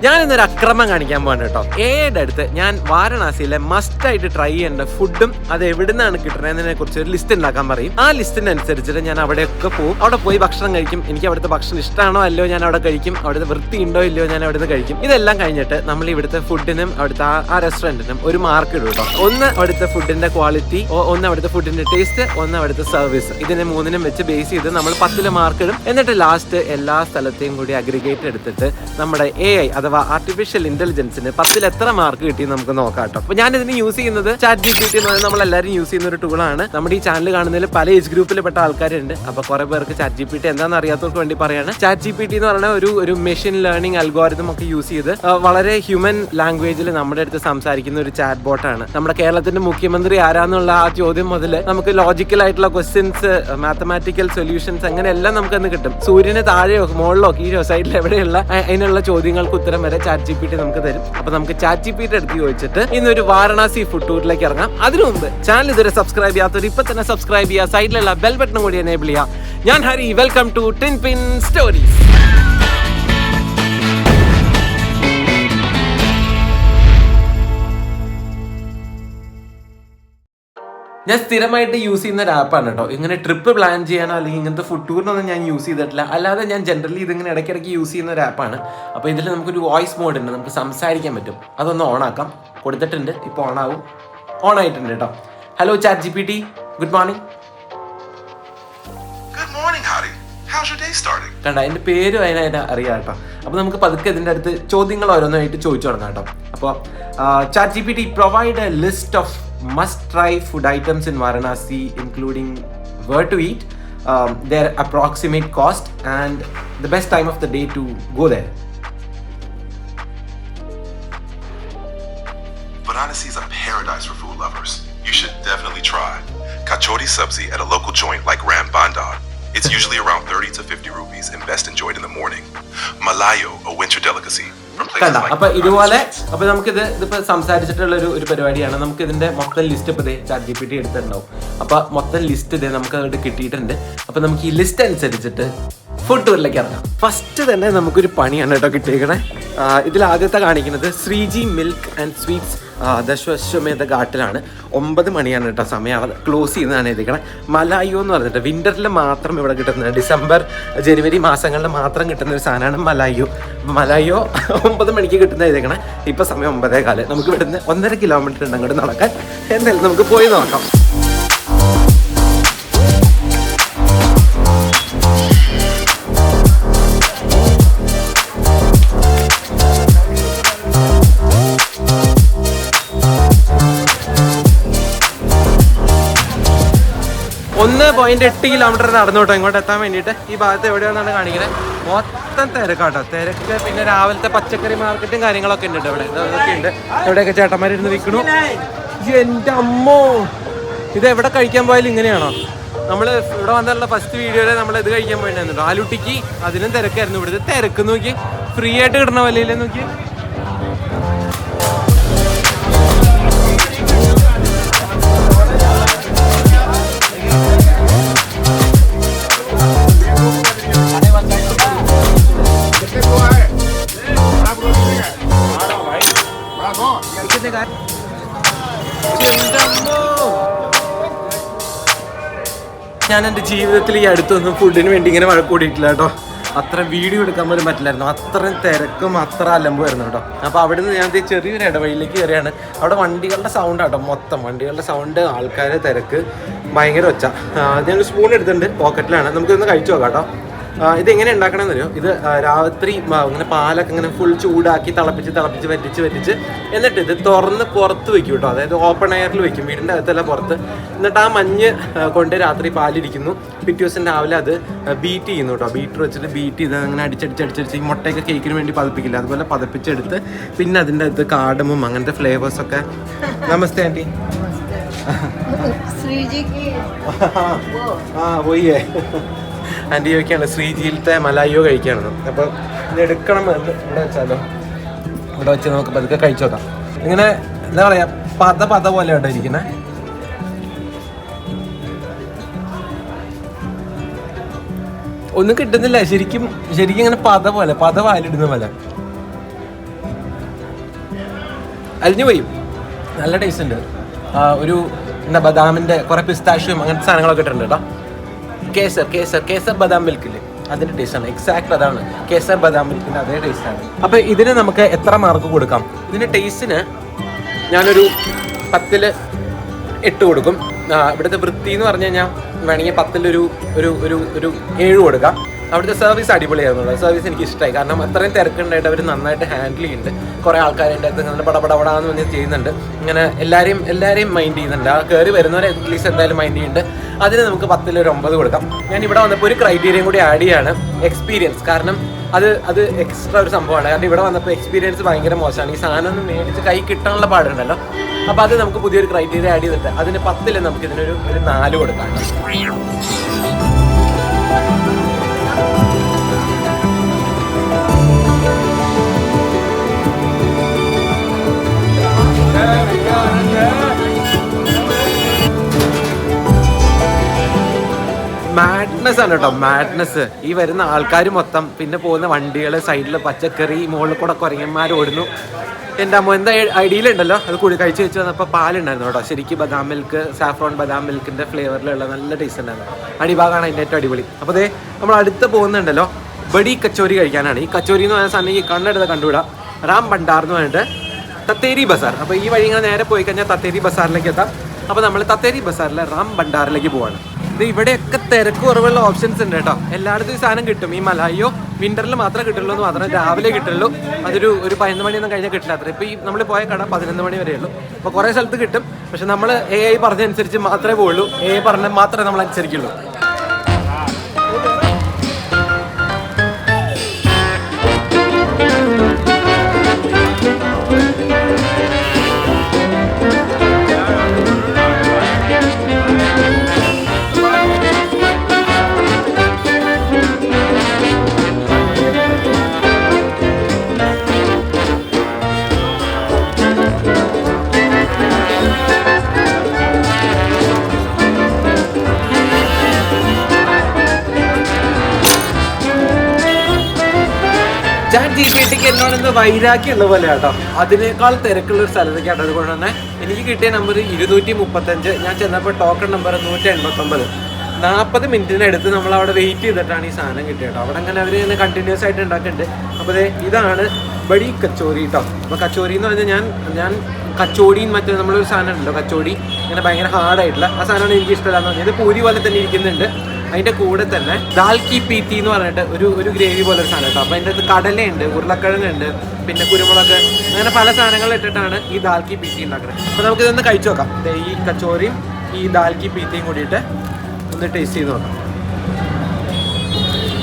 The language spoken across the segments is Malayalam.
ഞാനിന്നൊരു അക്രമം കാണിക്കാൻ പോകണം കേട്ടോ. ഏയുടെ അടുത്ത് ഞാൻ വാരണാസിയിലെ മസ്റ്റ് ആയിട്ട് ട്രൈ ചെയ്യേണ്ട ഫുഡും അത് എവിടുന്നാണ് കിട്ടുന്നതിനെ കുറിച്ച് ഒരു ലിസ്റ്റ് ഉണ്ടാക്കാൻ പറയും. ആ ലിസ്റ്റിനനുസരിച്ചിട്ട് ഞാൻ അവിടെയൊക്കെ പോകും. അവിടെ പോയി ഭക്ഷണം കഴിക്കും. എനിക്ക് അവിടുത്തെ ഭക്ഷണം ഇഷ്ടമാണോ അല്ലയോ ഞാൻ അവിടെ കഴിക്കും. അവിടുത്തെ വൃത്തി ഉണ്ടോ ഇല്ലയോ ഞാൻ അവിടുന്ന് കഴിക്കും. ഇതെല്ലാം കഴിഞ്ഞിട്ട് നമ്മൾ ഇവിടുത്തെ ഫുഡിനും അവിടുത്തെ ആ റെസ്റ്റോറന്റിനും ഒരു മാർക്ക് ഇടും കേട്ടോ. ഒന്ന് അവിടുത്തെ ഫുഡിന്റെ ക്വാളിറ്റി, ഒന്ന് അവിടുത്തെ ഫുഡിന്റെ ടേസ്റ്റ്, ഒന്ന് അവിടുത്തെ സർവീസ്. ഇതിനെ മൂന്നിനും വെച്ച് ബേസ് ചെയ്ത് നമ്മൾ 10 മാർക്ക് ഇടും. എന്നിട്ട് ലാസ്റ്റ് എല്ലാ സ്ഥലത്തെയും കൂടി അഗ്രിഗേറ്റ് എടുത്തിട്ട് നമ്മുടെ AI അഥവാ ആർട്ടിഫിഷ്യൽ ഇന്റലിജൻസിന് 10 എത്ര മാർക്ക് കിട്ടി നമുക്ക് നോക്കാം കേട്ടോ. അപ്പൊ ഞാൻ ഇതിന് യൂസ് ചെയ്യുന്നത് ChatGPT എന്ന് പറയുന്നത് നമ്മളെല്ലാവരും യൂസ് ചെയ്യുന്ന ഒരു ടൂളാണ്. നമ്മുടെ ഈ ചാനൽ കാണുന്നതിൽ പല ഏജ് ഗ്രൂപ്പിൽ പെട്ട ആൾക്കാരുണ്ട്. അപ്പൊ കുറെ പേർക്ക് ChatGPT എന്താണെന്ന് അറിയാത്തവർക്ക് വേണ്ടി പറയാണ്. ChatGPT എന്ന് പറയുന്ന ഒരു മെഷീൻ ലേണിംഗ് അൽഗോരിതം ഒക്കെ യൂസ് ചെയ്ത് വളരെ ഹ്യൂമൻ ലാംഗ്വേജിൽ നമ്മുടെ അടുത്ത് സംസാരിക്കുന്ന ഒരു ചാറ്റ് ബോട്ടാണ്. നമ്മുടെ കേരളത്തിന്റെ മുഖ്യമന്ത്രി ആരാന്നുള്ള ആ ചോദ്യം മുതൽ നമുക്ക് ലോജിക്കൽ ആയിട്ടുള്ള ക്വസ്റ്റ്യൻസ്, മാത്തമാറ്റിക്കൽ സൊല്യൂഷൻസ് അങ്ങനെയെല്ലാം നമുക്കൊന്ന് കിട്ടും. സൂര്യന് താഴെയോ മുകളിലോ കീഴോ സൈഡിൽ എവിടെയുള്ള അതിനുള്ള ചോദ്യങ്ങൾക്ക് ഉത്തരം വരെ ChatGPT നമുക്ക് തരും. അപ്പൊ നമുക്ക് ChatGPT എടുത്ത് ചോദിച്ചിട്ട് ഇന്നൊരു വാരണാസി ഫുഡ് ടൂറിലേക്ക് ഇറങ്ങാം. അതിനു മുമ്പ് ചാനൽ ഇതുവരെ സബ്സ്ക്രൈബ് ചെയ്യാത്തവർ ഇപ്പൊ തന്നെ സബ്സ്ക്രൈബ് ചെയ്യുക. സൈഡിലുള്ള ബെൽ ബട്ടൺ കൂടി എനേബിൾ ചെയ്യുക. ഞാൻ Hari, welcome to tin pin stories. ഞാൻ സ്ഥിരമായിട്ട് യൂസ് ചെയ്യുന്ന ഒരു ആപ്പാണ് കേട്ടോ. ഇങ്ങനെ ട്രിപ്പ് പ്ലാൻ ചെയ്യാനോ അല്ലെങ്കിൽ ഇങ്ങനത്തെ ഫുഡ് ടൂറിനൊന്നും ഞാൻ യൂസ് ചെയ്തിട്ടില്ല. അല്ലാതെ ഞാൻ ജനറലി ഇതിങ്ങനെ ഇടയ്ക്കിടയ്ക്ക് യൂസ് ചെയ്യുന്ന ഒരു ആപ്പാണ്. അപ്പോൾ ഇതിൽ നമുക്കൊരു വോയിസ് മോഡ് ഉണ്ട്, നമുക്ക് സംസാരിക്കാൻ പറ്റും. അതൊന്ന് ഓണാക്കാം. കൊടുത്തിട്ടുണ്ട്, ഇപ്പോൾ ഓൺ ആയിട്ടുണ്ട് കേട്ടോ. Hello ChatGPT, good morning. കണ്ട, എൻ്റെ പേരും അതിനായിട്ട് അറിയാം കേട്ടോ. അപ്പോൾ നമുക്ക് പതുക്കെ ഇതിൻ്റെ അടുത്ത് ചോദ്യങ്ങൾ ഓരോന്നായിട്ട് ചോദിച്ചു തുടങ്ങാം കേട്ടോ. അപ്പോൾ ChatGPT provide A list of must try food items in Varanasi, including where to eat, their approximate cost and the best time of the day to go there. Varanasi is a paradise for food lovers. You should definitely try kachori sabzi at a local joint like Ram Bandar. It's usually around 30 to 50 rupees and best enjoyed in the morning. Malayo, a winter delicacy. കണ്ട, അപ്പൊ ഇതുപോലെ അപ്പൊ നമുക്കിത് ഇതിപ്പോ സംസാരിച്ചിട്ടുള്ള ഒരു പരിപാടിയാണ്. നമുക്ക് ഇതിന്റെ മൊത്തം ലിസ്റ്റ് ഇപ്പൊ ChatGPT എടുത്തിട്ടുണ്ടാവും. അപ്പൊ മൊത്തം ലിസ്റ്റ് ഇത് നമുക്ക് അങ്ങോട്ട് കിട്ടിയിട്ടുണ്ട്. അപ്പൊ നമുക്ക് ഈ ലിസ്റ്റ് അനുസരിച്ചിട്ട് ഫുഡ് ടൂറിലേക്ക് ഇറങ്ങാം. ഫസ്റ്റ് തന്നെ നമുക്കൊരു പണിയാണ് കേട്ടോ കിട്ടിയേക്കണേ. ഇതിൽ ആദ്യത്തെ കാണിക്കുന്നത് ശ്രീജി മിൽക്ക് ആൻഡ് സ്വീറ്റ്സ് ദശവശമേധ ഘാട്ടിലാണ്. 9 മണിയാണ് കേട്ടോ സമയം. ക്ലോസ് ചെയ്യുന്നതാണ് എഴുതിക്കണേ. മലായോ എന്ന് പറഞ്ഞിട്ട് വിന്ററിൽ മാത്രം ഇവിടെ കിട്ടുന്നത്, ഡിസംബർ ജനുവരി മാസങ്ങളിൽ മാത്രം കിട്ടുന്ന ഒരു സാധനമാണ് മലായോ. 9 മണിക്ക് കിട്ടുന്ന എഴുതിക്കണേ. ഇപ്പൊ സമയം 9:15. നമുക്ക് ഇവിടുന്ന് 1.5 കിലോമീറ്റർ ഉണ്ട് അങ്ങോട്ട് നടക്കാൻ. എന്തായാലും നമുക്ക് പോയി നോക്കാം. കിലോമീറ്റർ നടന്നോട്ടോ ഇങ്ങോട്ട് എത്താൻ വേണ്ടിയിട്ട്. ഈ ഭാഗത്ത് എവിടെയാണെന്നാണ് കാണിക്കുന്നത്. മൊത്തം തിരക്കാട്ടോ. തിരക്ക്, പിന്നെ രാവിലത്തെ പച്ചക്കറി മാർക്കറ്റും കാര്യങ്ങളൊക്കെ ഉണ്ട് ഇവിടെ. ഇതൊക്കെ ഉണ്ട്. എവിടെയൊക്കെ ചേട്ടന്മാരിരുന്ന് വിൽക്കണു. എൻ്റെ അമ്മോ, ഇത് എവിടെ കഴിക്കാൻ പോയാലും ഇങ്ങനെയാണോ? നമ്മൾ ഇവിടെ വന്നുള്ള ഫസ്റ്റ് വീഡിയോയിൽ നമ്മൾ ഇത് കഴിക്കാൻ പോയിട്ടുണ്ടായിരുന്നു ആലുട്ടിക്ക്. അതിനും തിരക്കായിരുന്നു. ഇവിടുത്തെ തിരക്ക് നോക്കി, ഫ്രീ ആയിട്ട് കിട്ടണ വിലയിലെ നോക്കി. ഞാൻ എൻ്റെ ജീവിതത്തിൽ ഈ അടുത്തൊന്നും ഫുഡിന് വേണ്ടി ഇങ്ങനെ വഴക്കൂടിയിട്ടില്ല കേട്ടോ. അത്ര വീഡിയോ എടുക്കാൻ പോലും പറ്റില്ലായിരുന്നു. അത്രയും തിരക്കും അത്ര അലമ്പുമായിരുന്നു കേട്ടോ. അപ്പോൾ അവിടെ നിന്ന് ഞാൻ ചെറിയൊരു ഇടവഴിയിലേക്ക് കയറിയാണ്. അവിടെ വണ്ടികളുടെ സൗണ്ട് കേട്ടോ. മൊത്തം വണ്ടികളുടെ സൗണ്ട്, ആൾക്കാരെ തിരക്ക്, ഭയങ്കര ഒച്ച. ഞാനൊരു സ്പൂൺ എടുത്തിട്ടുണ്ട്, പോക്കറ്റിലാണ്. നമുക്കിതൊന്ന് കഴിച്ചു നോക്കാം കേട്ടോ. ഇതെങ്ങനെ ഉണ്ടാക്കണമെന്ന് അറിയോ? ഇത് രാത്രി ഇങ്ങനെ പാലൊക്കെ ഇങ്ങനെ ഫുൾ ചൂടാക്കി തിളപ്പിച്ച് വറ്റിച്ച് എന്നിട്ട് ഇത് തുറന്ന് പുറത്ത് വെക്കും കേട്ടോ. അതായത് ഓപ്പൺ എയറിൽ വെക്കും, വീടിൻ്റെ അകത്തല്ല പുറത്ത്. എന്നിട്ട് ആ മഞ്ഞ് കൊണ്ട് രാത്രി പാലിരിക്കുന്നു. പിറ്റേ ദിവസം രാവിലെ അത് ബീറ്റ് ചെയ്യുന്നു കേട്ടോ. ബീറ്റർ വെച്ചിട്ട് ബീറ്റ് ചെയ്ത് അങ്ങനെ അടിച്ചടിച്ച് ഈ മുട്ടയൊക്കെ കേക്കിന് വേണ്ടി പതിപ്പിക്കില്ല, അതുപോലെ പതിപ്പിച്ചെടുത്ത് പിന്നെ അതിൻ്റെ അകത്ത് കാടമും അങ്ങനത്തെ ഫ്ലേവേഴ്സൊക്കെ. നമസ്തേ ആൻറ്റി. പോയേ ആൻറ്റി ചോദിക്കുകയാണ് ശ്രീജിയിലത്തെ മലായോ കഴിക്കുകയാണെന്ന്. അപ്പോൾ ഇത് എടുക്കണം എന്ന് ഇവിടെ വെച്ചാലോ? ഇവിടെ വെച്ച് നമുക്ക് പതുക്കെ കഴിച്ചു നോക്കാം. ഇങ്ങനെ എന്താ പറയുക, പത പോലെ കേട്ടോ ഇരിക്കുന്നത്. ഒന്നും കിട്ടുന്നില്ല. ശരിക്കും ഇങ്ങനെ പത വാലിടുന്ന പോലെ. അലിഞ്ഞു പോയി. നല്ല ടേസ്റ്റ് ഉണ്ട്. ഒരു എന്താ ബദാമിൻ്റെ കുറേ പിസ്താഷ്യം അങ്ങനത്തെ സാധനങ്ങളൊക്കെ ഇട്ടിട്ടുണ്ട് കേട്ടോ. കേസർ ബദാം മിൽക്കില്ലേ, അതിൻ്റെ ടേസ്റ്റാണ്. എക്സാക്ട് അതാണ് കേസർ ബദാം മിൽക്കിൻ്റെ അതേ ടേസ്റ്റാണ്. അപ്പോൾ ഇതിന് നമുക്ക് എത്ര മാർക്ക് കൊടുക്കാം? ഇതിൻ്റെ ടേസ്റ്റിന് ഞാനൊരു 10ൽ 8 കൊടുക്കും. ഇവിടുത്തെ വൃത്തി എന്ന് പറഞ്ഞു കഴിഞ്ഞാൽ വേണമെങ്കിൽ 10ൽ ഒരു 7 കൊടുക്കാം. അവിടുത്തെ സർവീസ് അടിപൊളിയായിരുന്നു. സർവീസ് എനിക്ക് ഇഷ്ടമായി. കാരണം അത്രയും തിരക്കുണ്ടായിട്ട് അവർ നന്നായിട്ട് ഹാൻഡിൽ ചെയ്യുന്നുണ്ട്. കുറേ ആൾക്കാരുടെ അടുത്ത് ഇങ്ങനെ പടപടാന്ന് പറഞ്ഞ് ചെയ്യുന്നുണ്ട്. ഇങ്ങനെ എല്ലാവരെയും മൈൻഡ് ചെയ്യുന്നുണ്ട്. ആ കയറി വരുന്നവരെ അറ്റ്ലീസ്റ്റ് എന്തായാലും മൈൻഡ് ചെയ്യുന്നുണ്ട്. അതിന് നമുക്ക് 10ൽ ഒരു 9 കൊടുക്കാം. ഞാൻ ഇവിടെ വന്നപ്പോൾ ഒരു ക്രൈറ്റീരിയയും കൂടി ആഡ് ചെയ്യാണ്, എക്സ്പീരിയൻസ്. കാരണം അത് എക്സ്ട്രാ ഒരു സംഭവമാണ്. കാരണം ഇവിടെ വന്നപ്പോൾ എക്സ്പീരിയൻസ് ഭയങ്കര മോശമാണ്. ഈ സാധനം ഒന്ന് മേടിച്ച് കൈ കിട്ടാനുള്ള പാടുണ്ടല്ലോ. അപ്പോൾ അത് നമുക്ക് പുതിയൊരു ക്രൈറ്റീരിയ ആഡ് ചെയ്തിട്ട് അതിന് 10ൽ നമുക്ക് ഇതിനൊരു 4 കൊടുക്കാം. മാഡ്നസ് ആണ് കേട്ടോ, മാഡ്നസ്. ഈ വരുന്ന ആൾക്കാർ മൊത്തം, പിന്നെ പോകുന്ന വണ്ടികൾ, സൈഡിൽ പച്ചക്കറി, മുകളിൽ കൂടെ കുരങ്ങന്മാർ ഓടുന്നു. എൻ്റെ അമ്മ എന്താ ഐഡിയയിലുണ്ടല്ലോ, അത് കൂടി കഴിച്ച് വെച്ച് വന്നപ്പോൾ പാലുണ്ടായിരുന്നു കേട്ടോ. ശരിക്കും ബദാം മിൽക്ക്, സാഫ്രോൺ ബദാം മിൽക്കിൻ്റെ ഫ്ലേവറിലുള്ള നല്ല ടേസ്റ്റ് ഉണ്ടായിരുന്നു. അടിഭാഗമാണ് അതിൻ്റെ ഏറ്റവും അടിപൊളി. അപ്പോൾ അതേ നമ്മൾ അടുത്ത് പോകുന്നുണ്ടല്ലോ, ബഡി കച്ചോരി കഴിക്കാനാണ്. ഈ കച്ചോരി എന്ന് പറയുന്ന സാധനം ഈ കണ്ണെടുത്ത് കണ്ടുവിടാം. റാം ഭണ്ഡാർ എന്ന് പറഞ്ഞിട്ട് തത്തേരി ബസാർ. അപ്പോൾ ഈ വഴി ഇങ്ങനെ നേരെ പോയി കഴിഞ്ഞാൽ തത്തേരി ബസാറിലേക്ക് എത്താം. അപ്പോൾ നമ്മൾ തത്തേരി ബസാറിലെ റാം ഭണ്ഡാറിലേക്ക് പോവാണ്. ഇത് ഇവിടെയൊക്കെ തിരക്ക് കുറവുള്ള ഓപ്ഷൻസ് ഉണ്ട് കേട്ടോ. എല്ലായിടത്തും ഈ സാധനം കിട്ടും. ഈ മലായോ വിൻ്ററിൽ മാത്രമേ കിട്ടുള്ളൂ എന്ന് മാത്രമേ രാവിലെ കിട്ടുള്ളൂ. അതൊരു 11 മണിയൊന്നും കഴിഞ്ഞാൽ കിട്ടില്ല അത്ര. ഇപ്പോൾ ഈ നമ്മൾ പോയ കട 11 മണി വരെ ഉള്ളൂ. അപ്പോൾ കുറേ സ്ഥലത്ത് കിട്ടും. പക്ഷെ നമ്മൾ AI പറഞ്ഞനുസരിച്ച് മാത്രമേ പോവുള്ളൂ. AI പറഞ്ഞാൽ മാത്രമേ നമ്മൾ അനുസരിക്കുള്ളൂ. GPT എന്നോട് വൈരാഗ്യമുള്ള പോലെ കേട്ടോ. അതിനേക്കാൾ തിരക്കുള്ള ഒരു സ്ഥലത്തേക്കാണ്. അതുകൊണ്ട് തന്നെ എനിക്ക് കിട്ടിയ നമ്പർ 235. ഞാൻ ചെന്നപ്പോൾ ടോക്കൺ നമ്പർ 189. 40 മിനിറ്റിനടുത്ത് നമ്മൾ അവിടെ വെയിറ്റ് ചെയ്തിട്ടാണ് ഈ സാധനം കിട്ടിയത് കേട്ടോ. അവിടെ അങ്ങനെ അവർ ഇങ്ങനെ കണ്ടിന്യൂസ് ആയിട്ട് ഉണ്ടാക്കുന്നുണ്ട്. അപ്പോൾ ഇതാണ് ബഡി കച്ചോരി കേട്ടോ. അപ്പോൾ കച്ചോരി എന്ന് പറഞ്ഞാൽ ഞാൻ കച്ചോടിയും മറ്റേ നമ്മളൊരു സാധനം ഉണ്ടല്ലോ കച്ചോടി, ഇങ്ങനെ ഭയങ്കര ഹാർഡായിട്ടുള്ള ആ സാധനമാണ് എനിക്ക് ഇഷ്ടമല്ലാന്ന് പറഞ്ഞത്. ഇത് പൂരി പോലെ തന്നെ ഇരിക്കുന്നുണ്ട്. അതിൻ്റെ കൂടെ തന്നെ ദാൽ കി പീത്തി എന്ന് പറഞ്ഞിട്ട് ഒരു ഗ്രേവി പോലെ ഒരു സാധനം കേട്ടോ. അപ്പോൾ അതിൻ്റെ അകത്ത് കടലയുണ്ട്, ഉരുളക്കിഴങ്ങുണ്ട്, പിന്നെ കുരുമുളക്, അങ്ങനെ പല സാധനങ്ങൾ ഇട്ടിട്ടാണ് ഈ ദാൽ കി പീത്തി ഉണ്ടാക്കുന്നത്. അപ്പോൾ നമുക്കിതൊന്ന് കഴിച്ചു നോക്കാം. ഈ കച്ചോറിയും ഈ ദാൽ കി പീത്തിയും കൂടിയിട്ട് ഒന്ന് ടേസ്റ്റ് ചെയ്ത് നോക്കാം.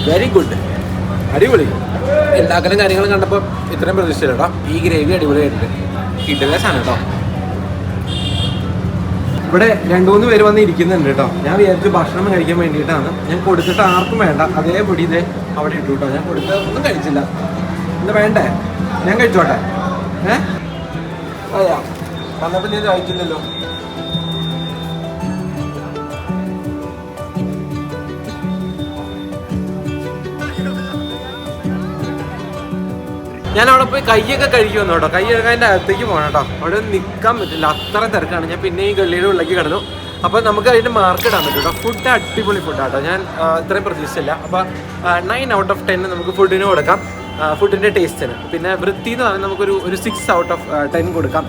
വെരി ഗുഡ്, അടിപൊളി. ഉണ്ടാക്കലും കാര്യങ്ങളും കണ്ടപ്പോൾ ഇത്രയും പ്രതീക്ഷിച്ചില്ല കേട്ടോ. ഈ ഗ്രേവി അടിപൊളിയായിട്ടുണ്ട്. കിട്ടുന്ന സാധനം കേട്ടോ. ഇവിടെ 2-3 പേര് വന്ന് ഇരിക്കുന്നുണ്ട് കേട്ടോ. ഞാൻ വിചാരിച്ചു ഭക്ഷണം കഴിക്കാൻ വേണ്ടിയിട്ടാണ്. ഞാൻ കൊടുത്തിട്ട് ആർക്കും വേണ്ട, അതേപടി ഇതേ അവിടെ ഇട്ടു കേട്ടോ. ഞാൻ കൊടുത്ത് ഒന്നും കഴിച്ചില്ല. എന്താ വേണ്ടേ? ഞാൻ കഴിച്ചോട്ടെ. അതെയാ വന്നപ്പോൾ നീ കഴിച്ചില്ലല്ലോ. ഞാൻ അവിടെ പോയി കൈയൊക്കെ കഴിക്കുമെന്ന് കേട്ടോ. കൈ കഴുകാൻ്റെ അകത്തേക്ക് പോകണം കേട്ടോ. അവിടെ നിൽക്കാൻ പറ്റില്ല, അത്ര തിരക്കാണ്. ഞാൻ പിന്നെ ഈ ഗള്ളിയുടെ ഉള്ളിലേക്ക് കിടന്നു. അപ്പോൾ നമുക്ക് അതിൻ്റെ മാർക്ക് ഇടാൻ പറ്റും കേട്ടോ. ഫുഡ് അടിപൊളി ഫുഡാട്ടോ. ഞാൻ ഇത്രയും പ്രതീക്ഷിച്ചില്ല. അപ്പോൾ 9 ഔട്ട് ഓഫ് 10 നമുക്ക് ഫുഡിന് കൊടുക്കാം, ഫുഡിൻ്റെ ടേസ്റ്റിന്. പിന്നെ വൃത്തി എന്ന് പറഞ്ഞാൽ നമുക്കൊരു 6 ഔട്ട് ഓഫ് 10 കൊടുക്കാം.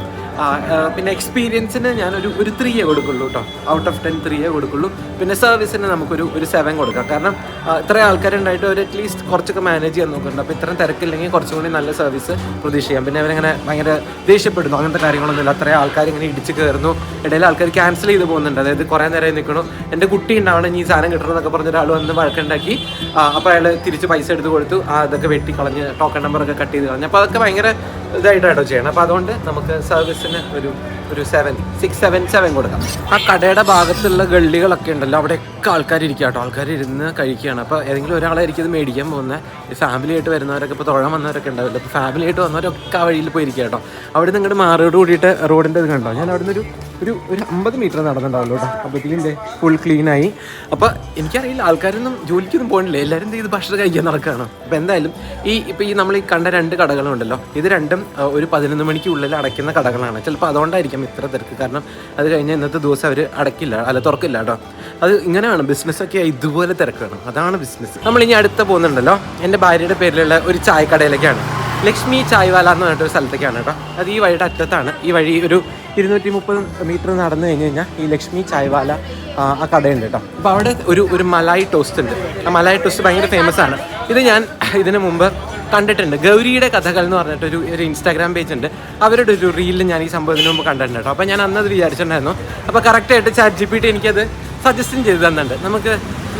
പിന്നെ എക്സ്പീരിയൻസിന് ഞാനൊരു 3 കൊടുക്കുള്ളൂ കേട്ടോ. ഔട്ട് ഓഫ് 10 3 കൊടുക്കുള്ളൂ. പിന്നെ സർവീസിന് നമുക്കൊരു 7 കൊടുക്കാം. കാരണം ഇത്രയും ആൾക്കാരുണ്ടായിട്ട് ഒരു അറ്റ്ലീസ്റ്റ് കുറച്ചൊക്കെ മാനേജ് ചെയ്യാൻ നോക്കുന്നുണ്ട്. അപ്പോൾ ഇത്രയും തിരക്കില്ലെങ്കിൽ കുറച്ചും കൂടി നല്ല സർവീസ് പ്രതീക്ഷിക്കാം. പിന്നെ അവരിങ്ങനെ ഭയങ്കര ദേഷ്യപ്പെടുന്നു, അങ്ങനത്തെ കാര്യങ്ങളൊന്നുമില്ല. അത്രയും ആൾക്കാർ ഇങ്ങനെ ഇടിച്ച് കയറുന്നു, ഇടയിൽ ആൾക്കാർ ക്യാൻസൽ ചെയ്ത് പോകുന്നുണ്ട്. അതായത് കുറേ നേരം നിൽക്കണു, എൻ്റെ കുട്ടി ഉണ്ടാവണം ഈ സാധനം കിട്ടണമെന്നൊക്കെ പറഞ്ഞ ഒരാൾ വന്ന് വഴക്കുണ്ടാക്കി. അപ്പോൾ അയാൾ തിരിച്ച് പൈസ എടുത്ത് കൊടുത്തു. അതൊക്കെ വെട്ടിക്കളഞ്ഞ് ടോക്കൺ നമ്പറൊക്കെ കട്ട് ചെയ്ത് കളഞ്ഞു. അപ്പോൾ അതൊക്കെ ഭയങ്കര ഇതായിട്ടാട്ടോ ചെയ്യണം. അപ്പോൾ അതുകൊണ്ട് നമുക്ക് സർവീസിന് ഒരു 7 കൊടുക്കാം. ആ കടയുടെ ഭാഗത്തുള്ള ഗള്ളികളൊക്കെ ഉണ്ടല്ലോ, അവിടെയൊക്കെ ആൾക്കാർ ഇരിക്കുക കേട്ടോ. ആൾക്കാർ ഇരുന്ന് കഴിക്കുകയാണ്. അപ്പോൾ ഏതെങ്കിലും ഒരാളായിരിക്കും ഇത് മേടിക്കാൻ പോകുന്നത്. ഫാമിലി ആയിട്ട് വരുന്നവരൊക്കെ ഇപ്പോൾ തൊഴാൻ വന്നവരൊക്കെ ഉണ്ടാവില്ല. അപ്പോൾ ഫാമിലി ആയിട്ട് വന്നവരൊക്കെ ആ വഴിയിൽ പോയിരിക്കുക കേട്ടോ. അവിടെ നിന്ന് ഇങ്ങോട്ട് മാറിയോട് കൂടിയിട്ട് റോഡിൻ്റെ ഇത് കണ്ടോ. ഞാൻ അവിടെ നിന്നൊരു ഒരു 50 മീറ്റർ നടന്നിട്ടുണ്ടാവുള്ളൂ കേട്ടോ. അപ്പോഴത്തേക്കും ഫുൾ ക്ലീനായി. അപ്പോൾ എനിക്കറിയില്ല, ആൾക്കാരൊന്നും ജോലിക്കൊന്നും പോകണില്ല, എല്ലാവരും ഇത് ഭക്ഷണം കഴിക്കാൻ നടക്കുകയാണ്. അപ്പോൾ എന്തായാലും ഈ നമ്മൾ ഈ കണ്ട 2 കടകളുണ്ടല്ലോ, ഇത് രണ്ടും ഒരു 11 മണിക്കുള്ളിൽ അടയ്ക്കുന്ന കടകളാണ്. ചിലപ്പോൾ അതുകൊണ്ടായിരിക്കും ഇത്ര തിരക്ക്. കാരണം അത് കഴിഞ്ഞ് ഇന്നത്തെ ദിവസം അവർ തുറക്കില്ല കേട്ടോ. അത് ഇങ്ങനെയാണ് ബിസിനസ്സൊക്കെ, ഇതുപോലെ തിരക്ക് വേണം, അതാണ് ബിസിനസ്. നമ്മളിനി അടുത്ത പോകുന്നുണ്ടല്ലോ, എൻ്റെ ഭാര്യയുടെ പേരിലുള്ള ഒരു ചായക്കടയിലേക്കാണ്. ലക്ഷ്മി ചായ്വാല എന്ന് പറഞ്ഞിട്ടൊരു സ്ഥലത്തേക്കാണ് കേട്ടോ. അത് ഈ വഴിയുടെ അറ്റത്താണ്. ഈ വഴി ഒരു 230 മീറ്റർ നടന്നു കഴിഞ്ഞ് കഴിഞ്ഞാൽ ഈ ലക്ഷ്മി ചായ്വാല ആ കടയുണ്ട് കേട്ടോ. അപ്പോൾ അവിടെ ഒരു മലായി ടോസ്റ്റ് ഉണ്ട്. ആ മലായി ടോസ്റ്റ് ഭയങ്കര ഫേമസ് ആണ്. ഇത് ഞാൻ ഇതിനു മുമ്പ് കണ്ടിട്ടുണ്ട്. ഗൗരിയുടെ കഥകൾ എന്ന് പറഞ്ഞിട്ടൊരു ഇൻസ്റ്റാഗ്രാം പേജ് ഉണ്ട്. അവരുടെ ഒരു റീലിൽ ഞാൻ ഈ സംഭവത്തിന് മുമ്പ് കണ്ടിട്ടുണ്ട് കേട്ടോ. അപ്പോൾ ഞാൻ അന്നത് വിചാരിച്ചിട്ടുണ്ടായിരുന്നു. അപ്പോൾ കറക്റ്റായിട്ട് ChatGPT എനിക്കത് സജസ്റ്റും ചെയ്ത് തന്നിട്ടുണ്ട്. നമുക്ക്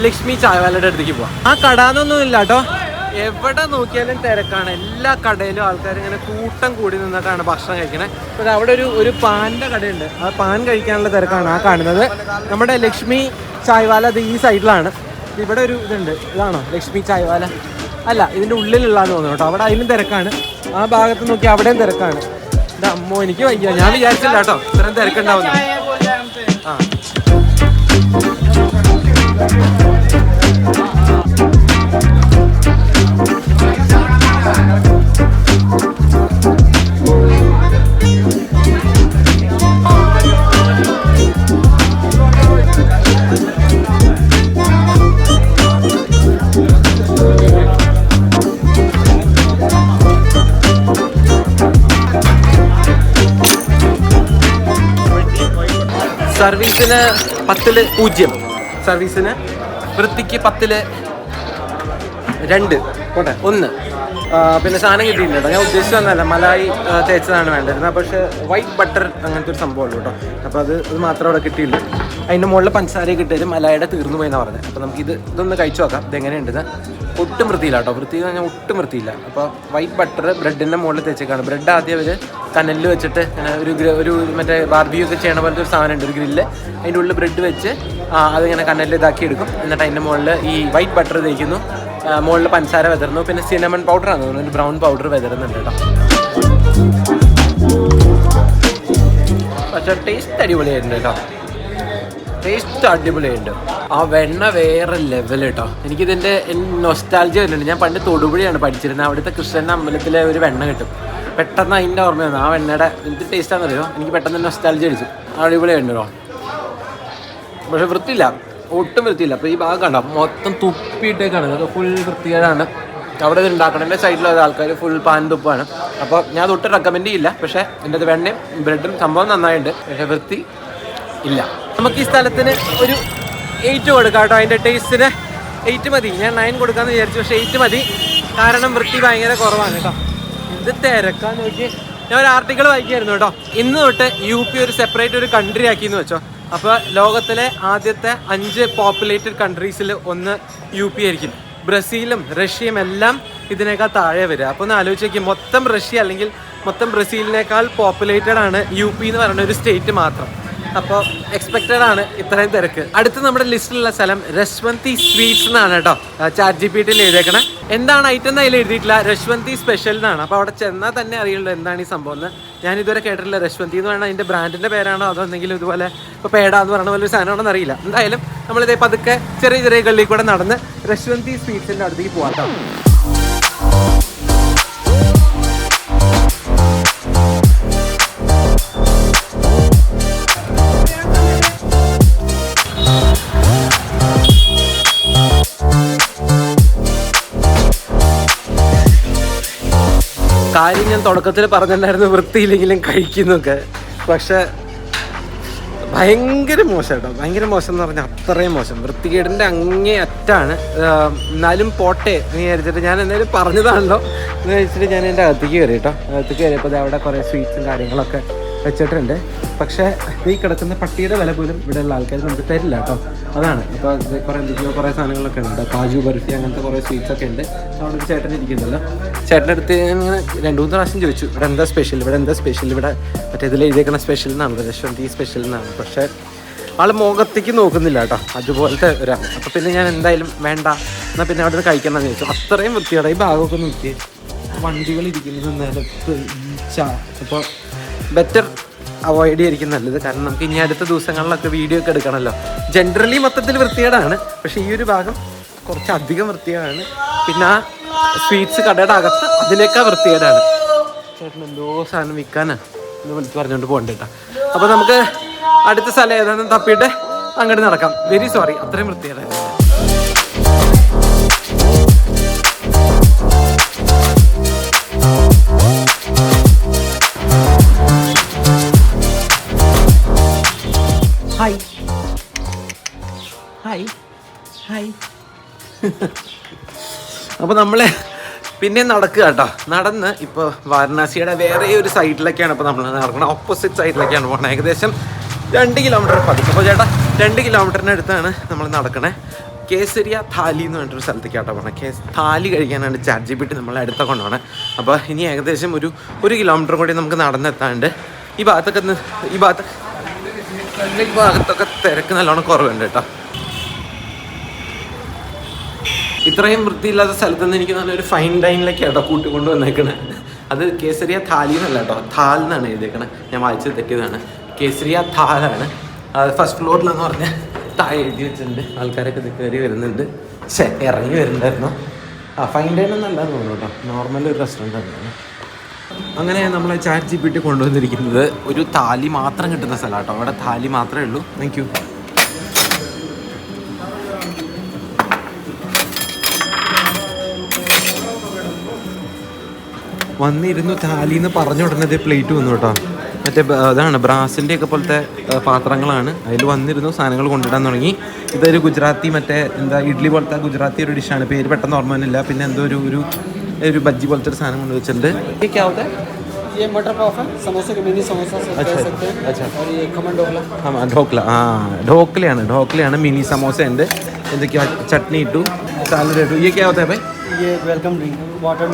ലക്ഷ്മി ചായവാലയുടെ അടുത്തേക്ക് പോവാം. ആ കട എന്നൊന്നും ഇല്ല കേട്ടോ, എവിടെ നോക്കിയാലും തിരക്കാണ്. എല്ലാ കടയിലും ആൾക്കാർ ഇങ്ങനെ കൂട്ടം കൂടി നിന്നിട്ടാണ് ഭക്ഷണം കഴിക്കണത്. അപ്പോൾ അവിടെ ഒരു പാനിൻ്റെ കടയുണ്ട്. ആ പാൻ കഴിക്കാനുള്ള തിരക്കാണ് ആ കാണുന്നത്. നമ്മുടെ ലക്ഷ്മി ചായ്വാല അത് ഈ സൈഡിലാണ്. ഇവിടെ ഒരു ഇതുണ്ട്, ഇതാണോ ലക്ഷ്മി ചായ്വാല? അല്ല, ഇതിൻ്റെ ഉള്ളിലുള്ളതെന്ന് തോന്നുന്നു കേട്ടോ. അവിടെ അതിലും തിരക്കാണ്. ആ ഭാഗത്ത് നോക്കി അവിടെയും തിരക്കാണ്. ഇത് അമ്മോ, എനിക്ക് വയ്യ, ഞാൻ വിചാരിച്ചില്ല കേട്ടോ ഇത്രയും തിരക്കുണ്ടാവുന്നു. ആ സർവീസിന് 10ൽ 0, സർവീസിന് വൃത്തിക്ക് 10ൽ 2 പോട്ടെ 1. പിന്നെ സാധനം കിട്ടിയില്ല കേട്ടോ. ഞാൻ ഉദ്ദേശിച്ചതൊന്നുമല്ല, മലായി തേച്ചതാണ് വേണ്ടിയിരുന്നത്. പക്ഷേ വൈറ്റ് ബട്ടർ അങ്ങനത്തെ ഒരു സംഭവമുള്ളൂ കേട്ടോ. അപ്പോൾ അത് മാത്രമേ അവിടെ കിട്ടിയുള്ളൂ. അതിൻ്റെ മുകളിൽ പഞ്ചസാര കിട്ടിയാലും മലായുടെ തീർന്നു പോയെന്നാണ് പറഞ്ഞത്. അപ്പോൾ നമുക്ക് ഇതൊന്ന് കഴിച്ചു നോക്കാം. ഇതെങ്ങനെയുണ്ടെന്ന്. ഒട്ടും വൃത്തിയില്ല കേട്ടോ, വൃത്തി എന്ന് പറഞ്ഞാൽ ഒട്ടും വൃത്തിയില്ല. അപ്പോൾ വൈറ്റ് ബട്ടർ ബ്രെഡിൻ്റെ മുകളിൽ തേച്ചേക്കാണ്. ബ്രെഡ് ആദ്യം അവർ കനലിൽ വെച്ചിട്ട് ഒരു മറ്റേ ബാർബിക്യൂ ഒക്കെ ചെയ്യണ പോലത്തെ ഒരു സാധനമുണ്ട്, ഒരു ഗ്രില്ല്. അതിൻ്റെ ഉള്ളിൽ ബ്രെഡ് വെച്ച് അതിങ്ങനെ കനലിൽ ഇതാക്കി എടുക്കും. എന്നിട്ട് അതിൻ്റെ മുകളിൽ ഈ വൈറ്റ് ബട്ടർ തേക്കുന്നു, മുകളിൽ പഞ്ചസാര വെതറുന്നു. പിന്നെ സിനമൺ പൗഡറാണ് തോന്നുന്നു, ഒരു ബ്രൗൺ പൗഡർ വെതറുന്നുണ്ട് കേട്ടോ. പക്ഷേ ടേസ്റ്റ് അടിപൊളിയായിട്ടുണ്ട് കേട്ടോ, ടേസ്റ്റ് അടിപൊളിയായിട്ടുണ്ട്. ആ വെണ്ണ വേറെ ലെവൽ കേട്ടോ. എനിക്കിതിൻ്റെ നൊസ്റ്റാൾജിയ വരുന്നുണ്ട്. ഞാൻ പണ്ട് തൊടുപുഴയാണ് പഠിച്ചിരുന്നത്. അവിടുത്തെ കൃഷ്ണൻ്റെ അമ്പലത്തിലെ ഒരു വെണ്ണ കിട്ടും. പെട്ടെന്ന് അതിൻ്റെ ഓർമ്മ വന്നു. ആ വെണ്ണയുടെ എന്ത് ടേസ്റ്റാണെന്നറിയോ, എനിക്ക് പെട്ടെന്ന് നൊസ്റ്റാൾജിയ അടിച്ചു. അടിപൊളിയായിട്ടുണ്ട് കേട്ടോ. പക്ഷേ വൃത്തിയില്ല, ഒട്ടും വൃത്തിയില്ല. അപ്പോൾ ഈ ഭാഗം കണ്ടോ, മൊത്തം തുപ്പിയിട്ടേക്കാണ്. അതൊക്കെ ഫുൾ വൃത്തികേടാണ്. അവിടെ ഇത് ഉണ്ടാക്കണതിൻ്റെ സൈഡിലുള്ള ആൾക്കാർ ഫുൾ പാൻ തുപ്പാണ്. അപ്പോൾ ഞാൻ തൊട്ട് റെക്കമെൻഡ് ചെയ്യില്ല. പക്ഷേ എൻ്റെ അത് വെണ്ണയും ബ്രെഡും സംഭവം നന്നായിട്ടുണ്ട്, പക്ഷേ വൃത്തി ഇല്ല. നമുക്ക് ഈ സ്ഥലത്തിന് ഒരു 8 കൊടുക്കാം കേട്ടോ. അതിൻ്റെ ടേസ്റ്റിന് 8 മതി. ഞാൻ 9 കൊടുക്കാമെന്ന് വിചാരിച്ചു, പക്ഷേ 8 മതി. കാരണം വൃത്തി ഭയങ്കര കുറവാണ് കേട്ടോ. ഇത് തിരക്കാന്ന് നോക്കി. ഞാൻ ഒരു ആർട്ടിക്കിൾ വായിക്കായിരുന്നു കേട്ടോ. ഇന്ന് തൊട്ട് UP ഒരു സെപ്പറേറ്റ് ഒരു കൺട്രി ആക്കിയെന്ന് വെച്ചോ. അപ്പോൾ ലോകത്തിലെ ആദ്യത്തെ 5 പോപ്പുലേറ്റഡ് കൺട്രീസിൽ ഒന്ന് UP ആയിരിക്കും. ബ്രസീലും റഷ്യയും എല്ലാം ഇതിനേക്കാൾ താഴെ വരിക. അപ്പോൾ ഒന്ന് ആലോചിച്ച് നോക്കി, മൊത്തം റഷ്യ അല്ലെങ്കിൽ മൊത്തം ബ്രസീലിനേക്കാൾ പോപ്പുലേറ്റഡ് ആണ് UP എന്ന് പറയുന്ന ഒരു സ്റ്റേറ്റ് മാത്രം. അപ്പോൾ എക്സ്പെക്റ്റഡ് ആണ് ഇത്രയും തിരക്ക്. അടുത്ത് നമ്മുടെ ലിസ്റ്റിലുള്ള സ്ഥലം രശ്വന്തി സ്വീറ്റ്സ് എന്നാണ് കേട്ടോ. ChatGPTയിൽ എഴുതിയേക്കണം. എന്താണ് ഐറ്റം എന്ന് അതിൽ എഴുതിയിട്ടില്ല, രശ്വന്തി സ്പെഷ്യൽ എന്നാണ്. അപ്പോൾ അവിടെ ചെന്നാൽ തന്നെ അറിയുള്ളൂ എന്താണ് ഈ സംഭവം എന്ന്. ഞാനിതുവരെ കേട്ടിട്ടില്ല. രശ്വന്തി എന്ന് പറഞ്ഞാൽ അതിൻ്റെ ബ്രാൻഡിൻ്റെ പേരാണോ അതോ എന്തെങ്കിലും ഇതുപോലെ ഇപ്പോൾ പേട എന്ന് പറഞ്ഞ പോലെ ഒരു സാധനമാണെന്ന് അറിയില്ല. എന്തായാലും നമ്മളിതേ പതുക്കെ ചെറിയ ചെറിയ ഗള്ളിൽ കൂടെ നടന്ന് രശ്വന്തി സ്വീറ്റ്സിൻ്റെ അടുത്തേക്ക് പോകാം. കാര്യം ഞാൻ തുടക്കത്തിൽ പറഞ്ഞിട്ടുണ്ടായിരുന്നു, വൃത്തിയില്ലെങ്കിലും കഴിക്കുന്നൊക്കെ. പക്ഷെ ഭയങ്കര മോശം കേട്ടോ, ഭയങ്കര മോശം എന്ന് പറഞ്ഞാൽ അത്രയും മോശം. വൃത്തികേടിൻ്റെ അങ്ങേ അറ്റാണ്. എന്നാലും പോട്ടെ എന്ന് വിചാരിച്ചിട്ട് ഞാൻ എന്തായാലും പറഞ്ഞതാണല്ലോ എന്ന് വെച്ചിട്ട് ഞാൻ എൻ്റെ അകത്തേക്ക് കയറി കേട്ടോ. അകത്തേക്ക് കയറിയപ്പോൾ അവിടെ കുറേ സ്വീറ്റ്സും കാര്യങ്ങളൊക്കെ വെച്ചിട്ടുണ്ട്. പക്ഷേ ഈ കിടക്കുന്ന പട്ടിയുടെ വില പോലും ഇവിടെയുള്ള ആൾക്കാർ നമുക്ക് തരില്ല കേട്ടോ. അതാണ്. അപ്പോൾ എന്തൊക്കെയോ കുറേ സാധനങ്ങളൊക്കെ ഉണ്ട്. കാജു ബർഫി അങ്ങനത്തെ കുറേ സ്വീറ്റ്സ് ഒക്കെ ഉണ്ട്. അവിടെ ഒരു ചേട്ടൻ ഇരിക്കുന്നുണ്ടല്ലോ. ചേട്ടൻ്റെ അടുത്ത് ഇങ്ങനെ 2-3 പ്രാവശ്യം ചോദിച്ചു, ഇവിടെ എന്താ സ്പെഷ്യൽ, ഇവിടെ എന്താ സ്പെഷ്യൽ, ഇവിടെ മറ്റേ ഇതിൽ എഴുതിയേക്കുന്ന സ്പെഷ്യൽ എന്നാണ്, രശ്വന്തി സ്പെഷ്യൽ എന്നാണ്. പക്ഷേ ആൾ മുഖത്തേക്ക് നോക്കുന്നില്ല കേട്ടോ, അതുപോലത്തെ ഒരാൾ. അപ്പോൾ പിന്നെ ഞാൻ എന്തായാലും വേണ്ട, എന്നാൽ പിന്നെ അവിടെ നിന്ന് കഴിക്കണം എന്ന് ചോദിച്ചു. അത്രയും വൃത്തിയോടെ ഈ ഭാഗമൊക്കെ നോക്കി, വണ്ടികൾ ഇരിക്കുന്നത് നിലത്ത് ഈച്ച. അപ്പോൾ ബെറ്റർ അവോയ്ഡ് ചെയ്യായിരിക്കും നല്ലത്. കാരണം നമുക്ക് ഇനി അടുത്ത ദിവസങ്ങളിലൊക്കെ വീഡിയോ ഒക്കെ എടുക്കണമല്ലോ. ജനറലി മൊത്തത്തിൽ വൃത്തികേടാണ്, പക്ഷേ ഈ ഒരു ഭാഗം കുറച്ചധികം വൃത്തികേടാണ്. പിന്നെ ആ സ്വീറ്റ്സ് കടയുടെ അകത്ത് അതിനേക്കാൾ വൃത്തികേടാണ്. ചേട്ടൻ എന്തോ സാധനം വിൽക്കാനാ എന്ന് വിളിച്ച് പറഞ്ഞുകൊണ്ട് പോകണ്ട കേട്ടോ. അപ്പോൾ നമുക്ക് അടുത്ത സ്ഥലം ഏതാണെന്ന് തപ്പിയിട്ട് അങ്ങോട്ട് നടക്കാം. വെരി സോറി, അത്രയും വൃത്തികേടാണ്. Hi hi hi. അപ്പോൾ നമ്മൾ പിന്നെ നടക്കുക കേട്ടോ. നടന്ന് ഇപ്പോൾ വാരണാസിയുടെ വേറെ ഒരു സൈഡിലേക്കാണ് ഇപ്പോൾ നമ്മൾ നടക്കുന്നത്. ഓപ്പോസിറ്റ് സൈഡിലേക്കാണ് പോകുന്നത്. ഏകദേശം 2 കിലോമീറ്റർ പതുക്കെ. അപ്പോൾ ചേട്ടാ 2 കിലോമീറ്ററിന് അടുത്താണ് നമ്മൾ നടക്കണേ. കേസരിയ താലി എന്ന് പറഞ്ഞിട്ടൊരു സ്ഥലത്തേക്കാട്ടോ പറഞ്ഞത്. താലി കഴിക്കാനാണ് ChatGPT നമ്മളെ അടുത്ത കൊണ്ടുപോകണേ. അപ്പോൾ ഇനി ഏകദേശം ഒരു കിലോമീറ്റർ കൂടി നമുക്ക് നടന്നെത്താണ്ട് ഈ ഭാഗത്തൊക്കെ തിരക്ക് നല്ലോണം കുറവുണ്ട് കേട്ടോ. ഇത്രയും വൃത്തിയില്ലാത്ത സ്ഥലത്തുനിന്ന് എനിക്ക് നല്ലൊരു ഫൈൻ ഡൈനിലേക്ക് കേട്ടോ കൂട്ടിക്കൊണ്ട് വന്നേക്കണേ. അത് കേസരിയ താലി എന്നല്ല കേട്ടോ, താൽ എന്നാണ് എഴുതിയേക്കണേ. ഞാൻ വായിച്ചത് തെറ്റിയതാണ്. കേസരിയ താലാണ്. അത് ഫസ്റ്റ് ഫ്ലോറിലെന്ന് പറഞ്ഞാൽ താഴെ എഴുതി വെച്ചിട്ടുണ്ട്. ആൾക്കാരൊക്കെ ഇത് കയറി വരുന്നുണ്ട്, ഇറങ്ങി വരുന്നുണ്ടായിരുന്നു. ഫൈൻ ഡൈൻ ഒന്നല്ലാന്ന് തോന്നുന്നു കേട്ടോ, നോർമൽ ഒരു റെസ്റ്റോറൻ്റ് ആണ്. അങ്ങനെ നമ്മളെ ChatGPT കൊണ്ടുവന്നിരിക്കുന്നത് ഒരു താലി മാത്രം കിട്ടുന്ന സ്ഥലം കേട്ടോ. അവിടെ താലി മാത്രമേ ഉള്ളൂ. Thank you. വന്നിരുന്നു താലി എന്ന് പറഞ്ഞ ഉടനെ പ്ലേറ്റ് വന്നു കേട്ടോ. മറ്റേ അതാണ് ബ്രാസിൻ്റെ ഒക്കെ പോലത്തെ പാത്രങ്ങളാണ്. അതിൽ വന്നിരുന്നു, സാധനങ്ങൾ കൊണ്ടിടാൻ തുടങ്ങി. ഇതൊരു ഗുജറാത്തി മറ്റേ എന്താ ഇഡ്ഡലി പോലത്തെ ഗുജറാത്തി ഒരു ഡിഷാണ്. പേര് പെട്ടെന്ന് ഓർമ്മ വന്നില്ല. പിന്നെ എന്തോ ഒരു ബജ്ജി പോലത്തെ ഒരു സാധനം കൊണ്ട് വെച്ചിട്ടുണ്ട്. ये मटर पफ है, समोसे के मिनी समोसा से कह सकते हैं। अच्छा, और ये खमन ढोकला. ढोकलയാണ് മിനി സമോസ ഉണ്ട്. എന്തൊക്കെയാ ചട്നി ഇട്ടു, സാലഡ് ഇട്ടു. ये क्या होता है भाई? ये वेलकम ड्रिंक वाटर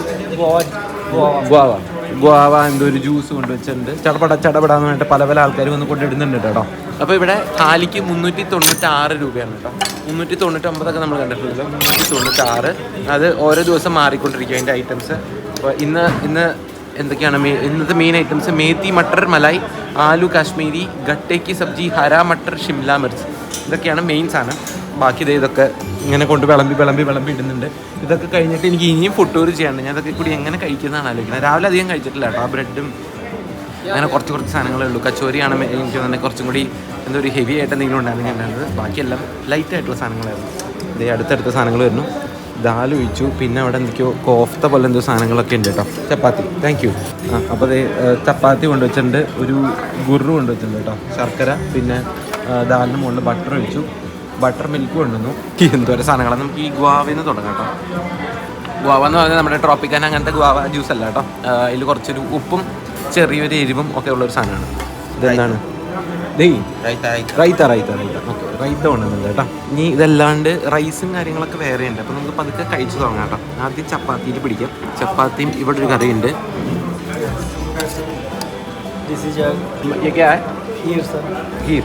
ഗുവാവ എന്തോ ഒരു ജ്യൂസ് കൊണ്ടുവച്ചിട്ടുണ്ട്. ചടപടാന്ന് പറഞ്ഞിട്ട് പല ആൾക്കാർ വന്ന് കൊണ്ടിടുന്നുണ്ട് കേട്ടോ. അപ്പോൾ ഇവിടെ താലിക്ക് 396 രൂപയാണ് കേട്ടോ. 399 നമ്മൾ കണ്ടിട്ടുള്ളത്. 396. അത് ഓരോ ദിവസം മാറിക്കൊണ്ടിരിക്കും അതിൻ്റെ ഐറ്റംസ്. അപ്പോൾ ഇന്ന് എന്തൊക്കെയാണ് ഇന്നത്തെ മെയിൻ ഐറ്റംസ്? മേത്തി മട്ടർ മലായി, ആലു കാശ്മീരി, ഗട്ടേക്ക് സബ്ജി, ഹര മട്ടർ, ഷിംല മിർച്ച്. ഇതൊക്കെയാണ് മെയിൻ സാധനം. ബാക്കി ഇതൊക്കെ ഇങ്ങനെ കൊണ്ട് വിളമ്പി ഇടുന്നുണ്ട്. ഇതൊക്കെ കഴിഞ്ഞിട്ട് എനിക്ക് ഇനിയും ഫുഡ് ടൂർ ചെയ്യാനുണ്ട്. ഞാൻ അതൊക്കെ കൂടി എങ്ങനെ കഴിക്കുന്നതാണ് ആലോചിക്കുന്നത്. രാവിലെ അധികം കഴിച്ചിട്ടില്ല കേട്ടോ. ആ ബ്രെഡും അങ്ങനെ കുറച്ച് സാധനങ്ങളേ ഉള്ളൂ. കച്ചോരിയാണ് എനിക്ക് തന്നെ കുറച്ചും കൂടി എന്തോ ഒരു ഹെവി ആയിട്ട് എന്തെങ്കിലും ഉണ്ടായിരുന്നു ഞാൻ കണ്ടത്. ബാക്കിയെല്ലാം ലൈറ്റ് ആയിട്ടുള്ള സാധനങ്ങളായിരുന്നു. ഇതേ അടുത്തടുത്ത സാധനങ്ങൾ വരുന്നു. ദാൽ ഒഴിച്ചു. പിന്നെ അവിടെ എന്തൊക്കെയോ കോഫ്ത പോലെ എന്തോ സാധനങ്ങളൊക്കെ ഉണ്ട് കേട്ടോ. ചപ്പാത്തി, താങ്ക് യു. അപ്പോൾ അതേ ചപ്പാത്തി കൊണ്ടുവച്ചിട്ടുണ്ട്. ഒരു ഗുറു കൊണ്ടുവച്ചിട്ടുണ്ട് കേട്ടോ, ശർക്കര. പിന്നെ ദാലിന് മുകളിൽ ബട്ടർ ഒഴിച്ചു. ബട്ടർ മിൽക്ക് കൊണ്ടുവന്നു. എന്തോരം സാധനങ്ങളാണ്. നമുക്ക് ഈ ഗുവാവയിൽ നിന്ന് തുടങ്ങാം കേട്ടോ. ഗുവാവ എന്ന് പറഞ്ഞാൽ നമ്മുടെ ട്രോപ്പിക്കാന അങ്ങനത്തെ ഗുവാവ ജ്യൂസ് അല്ല കേട്ടോ. അതിൽ കുറച്ചൊരു ഉപ്പും ചെറിയൊരു എരിവും ഒക്കെ ഉള്ളൊരു സാധനമാണ്. ഇതെന്താണ്? റൈത്ത. ഓക്കെ, റൈത്ത കൊണ്ടുവന്നുണ്ട് കേട്ടോ. ഇനി ഇതല്ലാണ്ട് റൈസും കാര്യങ്ങളൊക്കെ വേറെ ഉണ്ട്. അപ്പോൾ നമുക്ക് പതുക്കെ കഴിച്ചു തുടങ്ങാം കേട്ടോ. ആദ്യം ചപ്പാത്തിയിൽ പിടിക്കാം. ചപ്പാത്തിയും ഇവിടെ ഒരു കറിയുണ്ട്. ഖീർ,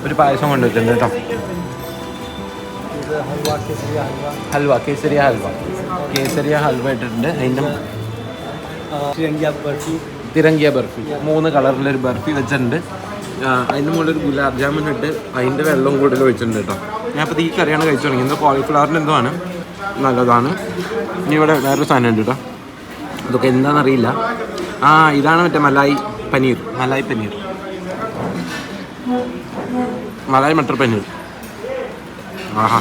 ഒരു പായസം കൊണ്ടുവച്ചിട്ടുണ്ട് കേട്ടോ. കേസരിയ ഹൽവ ഇട്ടിട്ടുണ്ട്. അതിൻ്റെ തിരങ്കിയ ബർഫി, 3 കളറിലൊരു ബർഫി വെച്ചിട്ടുണ്ട്. അതിൻ്റെ മുകളിൽ ഒരു ഗുലാബ് ജാമുൻ ഇട്ട് അതിൻ്റെ വെള്ളവും കൂടുതൽ ഒഴിച്ചിട്ടുണ്ട് കേട്ടോ. ഞാൻ അപ്പോൾ ഈ കറിയാണ് കഴിച്ചു തുടങ്ങി. എന്തോ കോളിഫ്ലവറിൻ്റെ എന്തോ ആണ്, നല്ലതാണ്. ഇനി ഇവിടെ വേറൊരു സാധനം ഉണ്ട് കേട്ടോ. ഇതൊക്കെ എന്താണെന്നറിയില്ല. ഇതാണ് മറ്റേ മലായി മട്ടർ പനീർ. ആഹാ,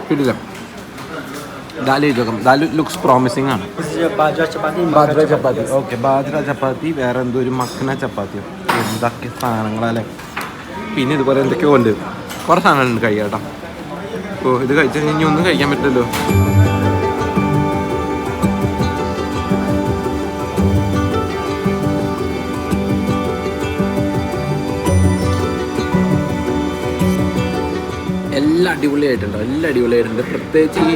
കിട്ടില്ല. ദാൽ ചെയ്തേക്കാം. ദാൽ ലുക്സ് പ്രോമിസിങ് ആണ്. ബാജ്ര ചപ്പാത്തി. ഓക്കെ, ബാജ്ര ചപ്പാത്തി. വേറെ എന്തോ ഒരു മഖന ചപ്പാത്തിയോ, എന്തൊക്കെ സാധനങ്ങളല്ലേ. പിന്നെ ഇതുപോലെ എന്തൊക്കെയോ ഉണ്ട്. കുറേ സാധനങ്ങളുണ്ട് കഴിക്കാം കേട്ടോ. ഇത് കഴിച്ചാൽ ഇനി ഒന്നും കഴിക്കാൻ പറ്റില്ലല്ലോ. എല്ലാം അടിപൊളിയായിട്ടുണ്ട്. പ്രത്യേകിച്ച് ഈ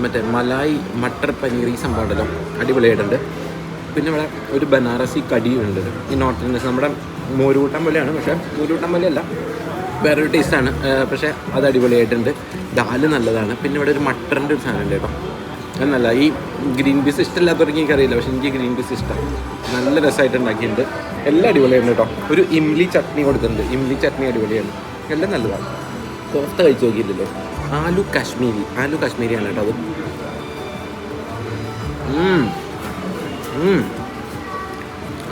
മറ്റേ മലായി മട്ടർ പനീർ ഈ സംഭവം ഉണ്ടല്ലോ, അടിപൊളിയായിട്ടുണ്ട്. പിന്നെ ഇവിടെ ഒരു ബനാറസി കടിയുണ്ട്. ഈ നോർത്ത് ഇന്ത്യൻസ് നമ്മുടെ മോരുകൂട്ടം പോലെയാണ്, പക്ഷേ മോരുകൂട്ടം പോലെയല്ല, വേറൊരു ടേസ്റ്റാണ്. പക്ഷേ അത് അടിപൊളിയായിട്ടുണ്ട്. ദാല് നല്ലതാണ്. പിന്നെ ഇവിടെ ഒരു മട്ടറിൻ്റെ ഒരു സാധനം ഉണ്ട് കേട്ടോ. എന്നല്ല ഈ ഗ്രീൻ പീസ് ഇഷ്ടമില്ലാത്തവർക്ക് എനിക്കറിയില്ല, പക്ഷെ എനിക്ക് ഗ്രീൻ പീസ് ഇഷ്ടം. നല്ല രസമായിട്ട് ഉണ്ടാക്കിയിട്ടുണ്ട്. എല്ലാം അടിപൊളിയാണ് കേട്ടോ. ഒരു ഇംലി ചട്നി കൊടുത്തിട്ടുണ്ട്. ഇംലി ചട്നി അടിപൊളിയാണ്, എല്ലാം നല്ലതാണ്. കോഫ്ത കഴിച്ച് നോക്കിയില്ലല്ലോ. ആലു കാശ്മീരിയാണ് കേട്ടോ അത്.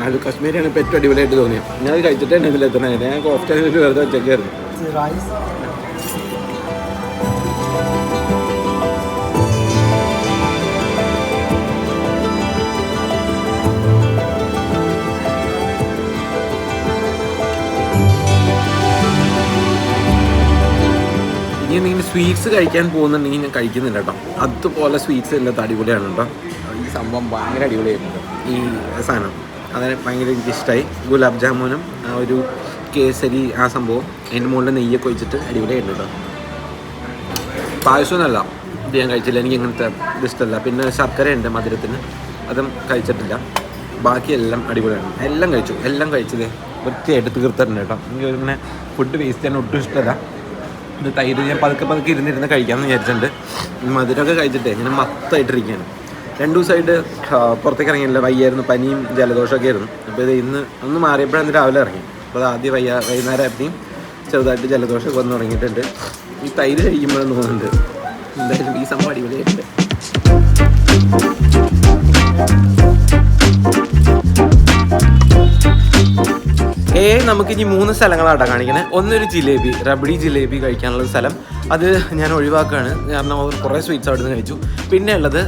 ആലു കാശ്മീരിയാണ് ഇപ്പോൾ ഏറ്റവും അടിപൊളിയായിട്ട് തോന്നിയത്. ഞാൻ അത് കഴിച്ചിട്ട് തന്നെ ഇതിലെത്തണേ. ഞാൻ കോഫ്ത വെറുതെ വെച്ചേക്കായിരുന്നു. ഇനി എന്തെങ്കിലും സ്വീറ്റ്സ് കഴിക്കാൻ പോകുന്നുണ്ടെങ്കിൽ ഞാൻ കഴിക്കുന്നില്ല കേട്ടോ. അതുപോലെ സ്വീറ്റ്സ് എല്ലാം അടിപൊളിയാണ് കേട്ടോ. ഈ സംഭവം ഭയങ്കര അടിപൊളിയായിട്ടുണ്ട്. ഈ സാധനം അതിന് ഭയങ്കര എനിക്കിഷ്ടമായി. ഗുലാബ് ജാമുനും ആ ഒരു കേസരി ആ സംഭവം അതിൻ്റെ മുകളിൽ നെയ്യൊക്കെ ഒഴിച്ചിട്ട് അടിപൊളിയായിട്ടുണ്ട് കേട്ടോ. പായസമൊന്നുമല്ല, ഇത് ഞാൻ കഴിച്ചില്ല. എനിക്ക് ഇങ്ങനത്തെ ഇത് ഇഷ്ടമല്ല. പിന്നെ ശർക്കര ഉണ്ട് മധുരത്തിന്, അതും കഴിച്ചിട്ടില്ല. ബാക്കിയെല്ലാം അടിപൊളിയാണ്. എല്ലാം കഴിച്ചത് വൃത്തിയായിട്ട് തീർത്തിട്ടുണ്ട് കേട്ടോ. എനിക്ക് ഇങ്ങനെ ഫുഡ് വേസ്റ്റ് ചെയ്യാൻ ഒട്ടും ഇഷ്ടമല്ല. ഇത് തൈര് ഞാൻ പതുക്കെ ഇരുന്നിരുന്ന് കഴിക്കാമെന്ന് വിചാരിച്ചിട്ടുണ്ട്. മധുരമൊക്കെ കഴിച്ചിട്ടേ ഇങ്ങനെ മത്തായിട്ടിരിക്കുകയാണ്. 2 ദിവസമായിട്ട് പുറത്തേക്ക് ഇറങ്ങിയില്ല. വയ്യായിരുന്നു, പനിയും ജലദോഷമൊക്കെ ആയിരുന്നു. അപ്പോൾ ഇത് ഒന്ന് മാറിയപ്പോഴാണ് രാവിലെ ഇറങ്ങി. അപ്പോൾ അത് ആദ്യം വൈകുന്നേരം ആയപ്പോഴും ചെറുതായിട്ട് ജലദോഷമൊക്കെ വന്ന് തുടങ്ങിയിട്ടുണ്ട്. ഈ തൈര് കഴിക്കുമ്പോഴെന്ന് തോന്നുന്നുണ്ട്. എന്തായാലും ഈ സംഭവം അടിപൊളിയായിട്ടുണ്ട്. നമുക്കിനി 3 സ്ഥലങ്ങളാട്ടോ കാണിക്കണേ. ഒന്നൊരു ജിലേബി, റബഡി ജിലേബി കഴിക്കാനുള്ള സ്ഥലം. അത് ഞാൻ ഒഴിവാക്കുകയാണ്, കാരണം അവർ കുറേ സ്വീറ്റ്സ് അവിടെ നിന്ന് കഴിച്ചു. പിന്നെ ഉള്ളത്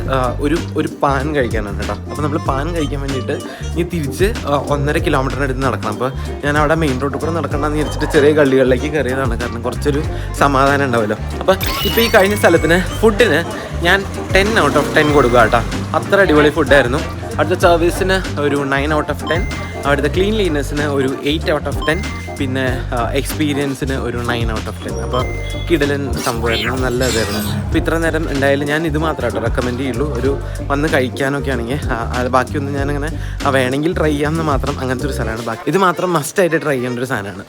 ഒരു പാൻ കഴിക്കാനാണ് കേട്ടോ. അപ്പോൾ നമ്മൾ പാൻ കഴിക്കാൻ വേണ്ടിയിട്ട് ഇനി തിരിച്ച് 1.5 കിലോമീറ്ററിനടുത്ത് നടക്കണം. അപ്പോൾ ഞാൻ അവിടെ മെയിൻ റോഡിൽ കൂടെ നടക്കണമെന്ന് വിചാരിച്ചിട്ട് ചെറിയ ഗള്ളികളിലേക്ക് കയറിയതാണ്, കാരണം കുറച്ചൊരു സമാധാനം ഉണ്ടാവുമല്ലോ. അപ്പോൾ ഇപ്പോൾ ഈ കഴിഞ്ഞ സ്ഥലത്തിന് ഫുഡിന് ഞാൻ 10 out of 10 കൊടുക്കുക കേട്ടോ. അത്ര അടിപൊളി ഫുഡായിരുന്നു. അടുത്ത സർവീസിന് ഒരു 9 out of 10, അവിടുത്തെ ക്ലീൻലിനെസ്സിന് ഒരു 8 out of 10, പിന്നെ എക്സ്പീരിയൻസിന് ഒരു 9 out of 10. അപ്പോൾ കിടലൻ സംഭവമായിരുന്നു, നല്ല ഇതായിരുന്നു. അപ്പോൾ ഇത്ര നേരം ഉണ്ടായാലും ഞാൻ ഇത് മാത്രമായിട്ട് റെക്കമെൻഡ് ചെയ്യുള്ളൂ. ഒരു വന്ന് കഴിക്കാനൊക്കെ ആണെങ്കിൽ ബാക്കിയൊന്നും ഞാനങ്ങനെ വേണമെങ്കിൽ ട്രൈ ചെയ്യാമെന്ന് മാത്രം, അങ്ങനത്തെ ഒരു സ്ഥലമാണ്. ബാക്കി ഇത് മാത്രം മസ്റ്റായിട്ട് ട്രൈ ചെയ്യേണ്ട ഒരു സാധനമാണ്.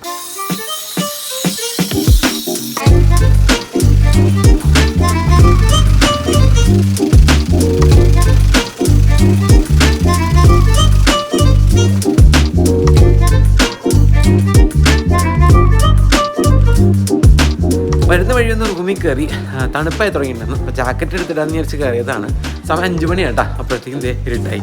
വരുന്ന വഴിയൊന്ന് റൂമിൽ കയറി തണുപ്പായി തുടങ്ങിയിട്ടുണ്ടായിരുന്നു. അപ്പോൾ ജാക്കറ്റ് എടുത്തിടാന്ന് വിചാരിച്ച് കയറിയതാണ്. സമയം 5 മണിയാട്ടാ. അപ്പോഴത്തേക്കും ഇതേ ഇരുട്ടായി.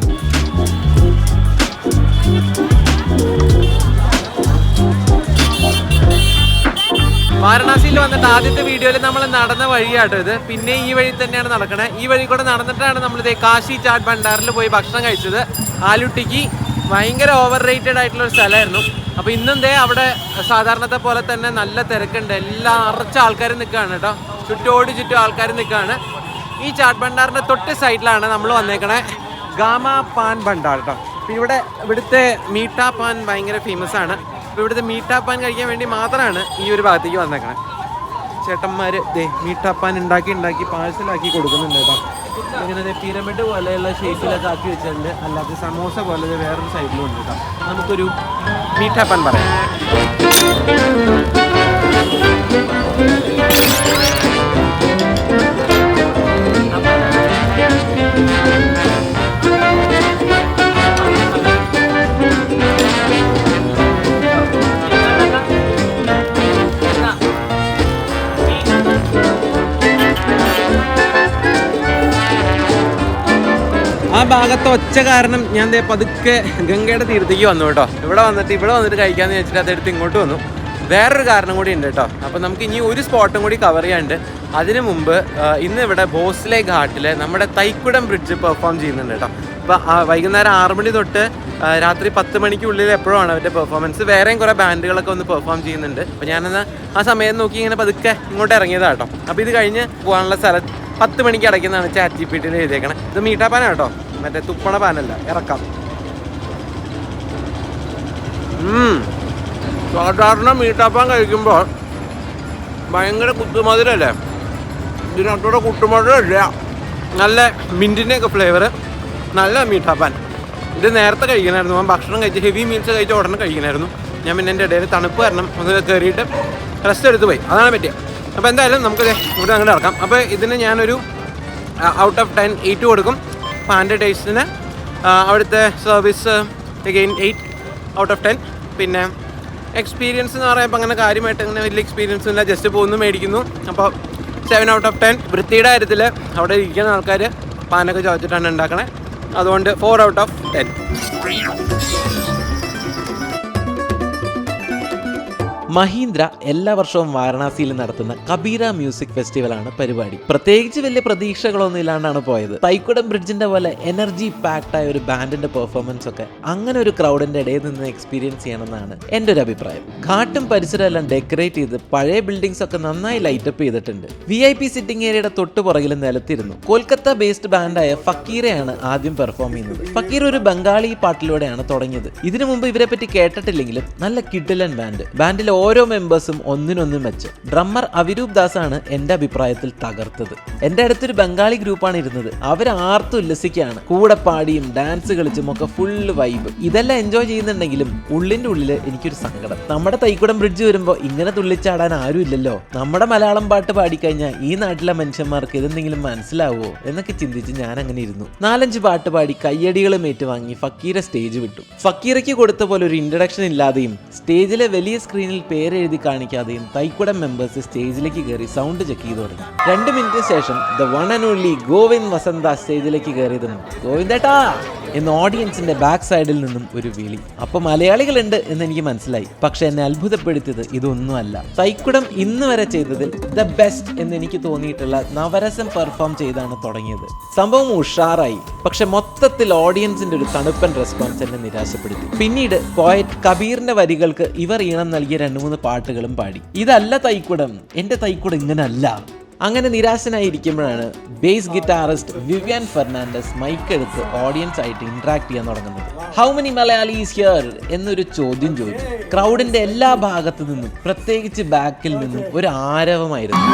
വാരണാസിയിൽ വന്നിട്ട് ആദ്യത്തെ വീഡിയോയിൽ നമ്മൾ നടന്ന വഴിയാട്ടോ ഇത്. പിന്നെ ഈ വഴി തന്നെയാണ് നടക്കണേ. ഈ വഴി കൂടെ നടന്നിട്ടാണ് നമ്മളിതേ കാശി ചാട്ട് ഭണ്ഡാറിൽ പോയി ഭക്ഷണം കഴിച്ചത്. ആലുട്ടിക്ക് ഭയങ്കര ഓവർ റേറ്റഡ് ആയിട്ടുള്ളൊരു സ്ഥലമായിരുന്നു. അപ്പോൾ ഇന്നും ദേ അവിടെ സാധാരണത്തെ പോലെ തന്നെ നല്ല തിരക്കുണ്ട്. എല്ലാം അറച്ച ആൾക്കാർ നിൽക്കുകയാണ് കേട്ടോ. ചുറ്റും ആൾക്കാർ നിൽക്കുകയാണ്. ഈ ചാട്ട് ഭണ്ഡാറിൻ്റെ തൊട്ട് സൈഡിലാണ് നമ്മൾ വന്നേക്കണേ. ഗാമ പാൻ ഭണ്ഡാർ കേട്ടോ. അപ്പോൾ ഇവിടുത്തെ മീഠാ പാൻ ഭയങ്കര ഫേമസ് ആണ്. അപ്പോൾ ഇവിടുത്തെ മീഠാ പാൻ കഴിക്കാൻ വേണ്ടി മാത്രമാണ് ഈ ഒരു ഭാഗത്തേക്ക് വന്നേക്കണേ. ചേട്ടന്മാർ ദേ മീഠാ പാൻ ഉണ്ടാക്കി പാഴ്സലാക്കി കൊടുക്കുന്നുണ്ട് കേട്ടോ. ഇങ്ങനെ പിരമിഡ് പോലെയുള്ള ഷേപ്പിലൊക്കെ ആക്കി വെച്ചിട്ടുണ്ട്. അല്ലാതെ സമോസ പോലെ വേറൊരു സൈഡിലും ഉണ്ട് കേട്ടോ. നമുക്കൊരു മീഠാ പാൻ പറയാം. ആ ഭാഗത്തെ ഒച്ച കാരണം ഞാൻ പതുക്കെ ഗംഗയുടെ തീരത്തേക്ക് വന്നു കേട്ടോ. ഇവിടെ വന്നിട്ട് കഴിക്കാമെന്ന് വെച്ചിട്ട് അതെടുത്ത് ഇങ്ങോട്ട് വന്നു. വേറൊരു കാരണം കൂടി ഉണ്ട് കേട്ടോ. അപ്പോൾ നമുക്ക് ഇനി ഒരു സ്പോട്ടും കൂടി കവർ ചെയ്യാനുണ്ട്. അതിനു മുമ്പ് ഇന്ന് ഇവിടെ ഭോസ്ലെ ഘാട്ടിൽ നമ്മുടെ തൈക്കുടം ബ്രിഡ്ജ് പെർഫോം ചെയ്യുന്നുണ്ട് കേട്ടോ. അപ്പോൾ വൈകുന്നേരം 6 മണി തൊട്ട് രാത്രി 10 മണിക്കുള്ളിൽ എപ്പോഴുമാണ് അവരുടെ പെർഫോമൻസ്. വേറെയും കുറേ ബാൻഡുകളൊക്കെ ഒന്ന് പെർഫോം ചെയ്യുന്നുണ്ട്. അപ്പോൾ ഞാനെന്നാൽ ആ സമയം നോക്കി ഇങ്ങനെ പതുക്കെ ഇങ്ങോട്ട് ഇറങ്ങിയതാണ് കേട്ടോ. അപ്പോൾ ഇത് കഴിഞ്ഞ് പോകാനുള്ള സ്ഥലം 10 മണിക്ക് അടയ്ക്കുന്നതാണ് ChatGPT എഴുതിയേക്കണേ. ഇത് മീഠാ പാനാണ് കേട്ടോ, മറ്റേ തുപ്പണ പാനല്ല. ഇറക്കാം. സാധാരണ മീഠാപ്പാൻ കഴിക്കുമ്പോൾ ഭയങ്കര കുത്തുമധുരല്ലേ, ഇതിനകത്തൂടെ കുട്ടുമധുരമില്ല. നല്ല മിൻറ്റിൻ്റെയൊക്കെ ഫ്ലേവർ, നല്ല മീഠാപ്പാൻ. ഇത് നേരത്തെ കഴിക്കണമായിരുന്നു. ഞാൻ ഭക്ഷണം കഴിച്ച് ഹെവി മീൽസ് കഴിച്ച് ഉടനെ കഴിക്കണമായിരുന്നു. ഞാൻ പിന്നെ എൻ്റെ ഇടയിൽ തണുപ്പ് കാരണം ഒന്ന് കയറിയിട്ട് റെസ്റ്റ് എടുത്ത് പോയി. അതാണ് പറ്റിയത്. അപ്പോൾ എന്തായാലും നമുക്ക് ഇവിടെ അങ്ങോട്ട് ഇറക്കാം. അപ്പോൾ ഇതിന് ഞാനൊരു ഔട്ട് ഓഫ് 10 8 കൊടുക്കും. പാൻ്റെ ടേസ്റ്റിന് അവിടുത്തെ സർവീസ് അഗെയിൻ 8 ഔട്ട് ഓഫ് 10. പിന്നെ എക്സ്പീരിയൻസ് എന്ന് പറയുമ്പോൾ അങ്ങനെ കാര്യമായിട്ട് അങ്ങനെ വലിയ എക്സ്പീരിയൻസ് ഇല്ല, ജസ്റ്റ് പോകുന്നു മേടിക്കുന്നു. അപ്പോൾ 7 ഔട്ട് ഓഫ് 10. വൃത്തിയുടെ കാര്യത്തിൽ അവിടെ ഇരിക്കുന്ന ആൾക്കാർ പാനൊക്കെ ചോദിച്ചിട്ടാണ് ഉണ്ടാക്കണേ, അതുകൊണ്ട് 4 ഔട്ട് ഓഫ് 10. മഹീന്ദ്ര എല്ലാ വർഷവും വാരണാസിയിൽ നടത്തുന്ന കബീര മ്യൂസിക് ഫെസ്റ്റിവലാണ് പരിപാടി. പ്രത്യേകിച്ച് വലിയ പ്രതീക്ഷകളൊന്നും ഇല്ലാണ്ടാണ് പോയത്. തൈക്കുടം ബ്രിഡ്ജിന്റെ പോലെ എനർജി പാക്ഡ് ആയ ഒരു ബാൻഡിന്റെ പെർഫോമൻസ് ഒക്കെ അങ്ങനെ ഒരു ക്രൗഡിന്റെ ഇടയിൽ നിന്ന് എക്സ്പീരിയൻസ് ചെയ്യണമെന്നാണ് എൻ്റെ ഒരു അഭിപ്രായം. ഘാട്ടും പരിസരം എല്ലാം ഡെക്കറേറ്റ് ചെയ്ത് പഴയ ബിൽഡിംഗ്സ് ഒക്കെ നന്നായി ലൈറ്റപ്പ് ചെയ്തിട്ടുണ്ട്. VIP സിറ്റിംഗ് ഏരിയയുടെ തൊട്ട് പുറകിൽ നിലത്തിരുന്നു. കൊൽക്കത്ത ബേസ്ഡ് ബാൻഡായ ഫക്കീറയാണ് ആദ്യം പെർഫോം ചെയ്യുന്നത്. ഫക്കീർ ഒരു ബംഗാളി പാട്ടിലൂടെയാണ് തുടങ്ങിയത്. ഇതിനു മുമ്പ് ഇവരെ പറ്റി കേട്ടിട്ടില്ലെങ്കിലും നല്ല കിഡിലൻ ബാൻഡിലെ ഓരോ മെമ്പേഴ്സും ഒന്നിനൊന്നും വെച്ച്. ഡ്രമ്മർ അവിരൂപ് ദാസ് ആണ് എൻ്റെ അഭിപ്രായത്തിൽ തകർത്തത്. എൻ്റെ അടുത്തൊരു ബംഗാളി ഗ്രൂപ്പാണ് ഇരുന്നത്. അവർ ആർത്തു ഉല്ലസിക്കുകയാണ്, കൂടെ പാടിയും ഡാൻസ് കളിച്ചും ഒക്കെ ഫുള്ള് വൈബ്. ഇതെല്ലാം എൻജോയ് ചെയ്യുന്നുണ്ടെങ്കിലും ഉള്ളിൻ്റെ ഉള്ളിൽ എനിക്കൊരു സങ്കടം. നമ്മുടെ തൈക്കുടം ബ്രിഡ്ജ് വരുമ്പോൾ ഇങ്ങനെ തുള്ളിച്ചാടാൻ ആരും ഇല്ലല്ലോ. നമ്മുടെ മലയാളം പാട്ട് പാടിക്കഴിഞ്ഞാൽ ഈ നാട്ടിലെ മനുഷ്യന്മാർക്ക് ഇതെന്തെങ്കിലും മനസ്സിലാവുമോ എന്നൊക്കെ ചിന്തിച്ച് ഞാൻ അങ്ങനെ ഇരുന്നു. 4-5 പാട്ട് പാടി കയ്യടികളും ഏറ്റുവാങ്ങി ഫക്കീര സ്റ്റേജ് വിട്ടു. ഫക്കീറയ്ക്ക് കൊടുത്ത പോലെ ഒരു ഇൻട്രഡക്ഷൻ ഇല്ലാതെയും സ്റ്റേജിലെ വലിയ സ്ക്രീനിൽ പേരെഴുതി കാണിക്കാതെയും തൈക്കുടം മെമ്പേഴ്സ് സ്റ്റേജിലേക്ക് കയറി സൗണ്ട് ചെക്ക് ചെയ്തു തുടങ്ങി. 2 മിനിറ്റിന് ശേഷം the one and only Govind Vasantha സ്റ്റേജിലേക്ക് കയറിയതും ഗോവിന്ദേട്ടാ എന്ന് ഓഡിയൻസിന്റെ ബാക്ക് സൈഡിൽ നിന്നും ഒരു വിളി. അപ്പോൾ മലയാളികളുണ്ട് എന്ന് എനിക്ക് മനസ്സിലായി. പക്ഷെ എന്നെ അത്ഭുതപ്പെടുത്തിയത് ഇതൊന്നുമല്ല. തൈക്കുടം ഇന്ന് വരെ ചെയ്തതിൽ ദ ബെസ്റ്റ് എന്ന് എനിക്ക് തോന്നിയിട്ടുള്ള നവരസം പെർഫോം ചെയ്താണ് തുടങ്ങിയത്. സംഭവം ഉഷാറായി. പക്ഷെ മൊത്തത്തിൽ ഓഡിയൻസിന്റെ ഒരു തണുപ്പൻ റെസ്പോൺസ് എന്നെ നിരാശപ്പെടുത്തി. പിന്നീട് പോയറ്റ് കബീറിന്റെ വരികൾക്ക് ഇവർ ഈണം നൽകിയ 2-3 പാട്ടുകളും പാടി. ഇതല്ല തൈക്കുടം, എന്റെ തൈക്കുടം ഇങ്ങനല്ല. അങ്ങനെ നിരാശനായിരിക്കുമ്പോഴാണ് bass guitarist Vivian Fernandes mic എടുത്ത് ഓഡിയൻസ് ആയിട്ട് ഇന്ററാക്ട് ചെയ്യാൻ തുടങ്ങുന്നത്. ഹൗ മെനി മലയാളീസ് ഹിയർ എന്നൊരു ചോദ്യം ചോദിച്ചു. ക്രൗഡിന്റെ എല്ലാ ഭാഗത്തു നിന്നും പ്രത്യേകിച്ച് ബാക്കിൽ നിന്നും ഒരു ആരവമായിരുന്നു.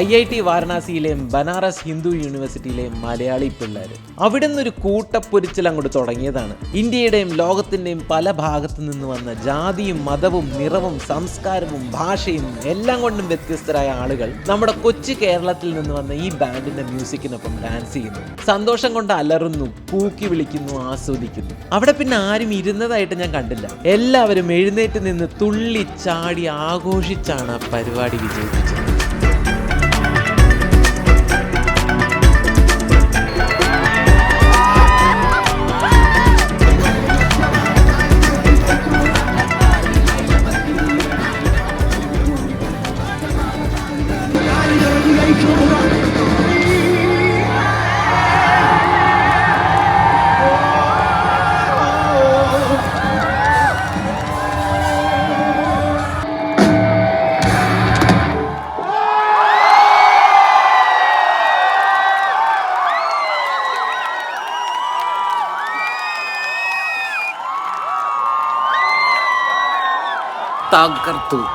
IIT വാരണാസിയിലെയും ബനാറസ് ഹിന്ദു യൂണിവേഴ്സിറ്റിയിലെയും മലയാളി പിള്ളേർ അവിടെ നിന്നൊരു കൂട്ടപ്പൊരിച്ചിൽ അങ്ങോട്ട് തുടങ്ങിയതാണ്. ഇന്ത്യയുടെയും ലോകത്തിൻ്റെയും പല ഭാഗത്തു നിന്ന് വന്ന ജാതിയും മതവും നിറവും സംസ്കാരവും ഭാഷയും എല്ലാം കൊണ്ടും വ്യത്യസ്തരായ ആളുകൾ നമ്മുടെ കൊച്ചു കേരളത്തിൽ നിന്ന് വന്ന ഈ ബാൻഡിന്റെ മ്യൂസിക്കിനൊപ്പം ഡാൻസ് ചെയ്യുന്നു. സന്തോഷം കൊണ്ട് അലറുന്നു, കൂക്കി വിളിക്കുന്നു, ആസ്വദിക്കുന്നു. അവിടെ പിന്നെ ആരും ഇരുന്നതായിട്ട് ഞാൻ കണ്ടില്ല. എല്ലാവരും എഴുന്നേറ്റ് നിന്ന് തുള്ളി ചാടി ആഘോഷിച്ചാണ് പരിപാടി വിജയിപ്പിച്ചത്.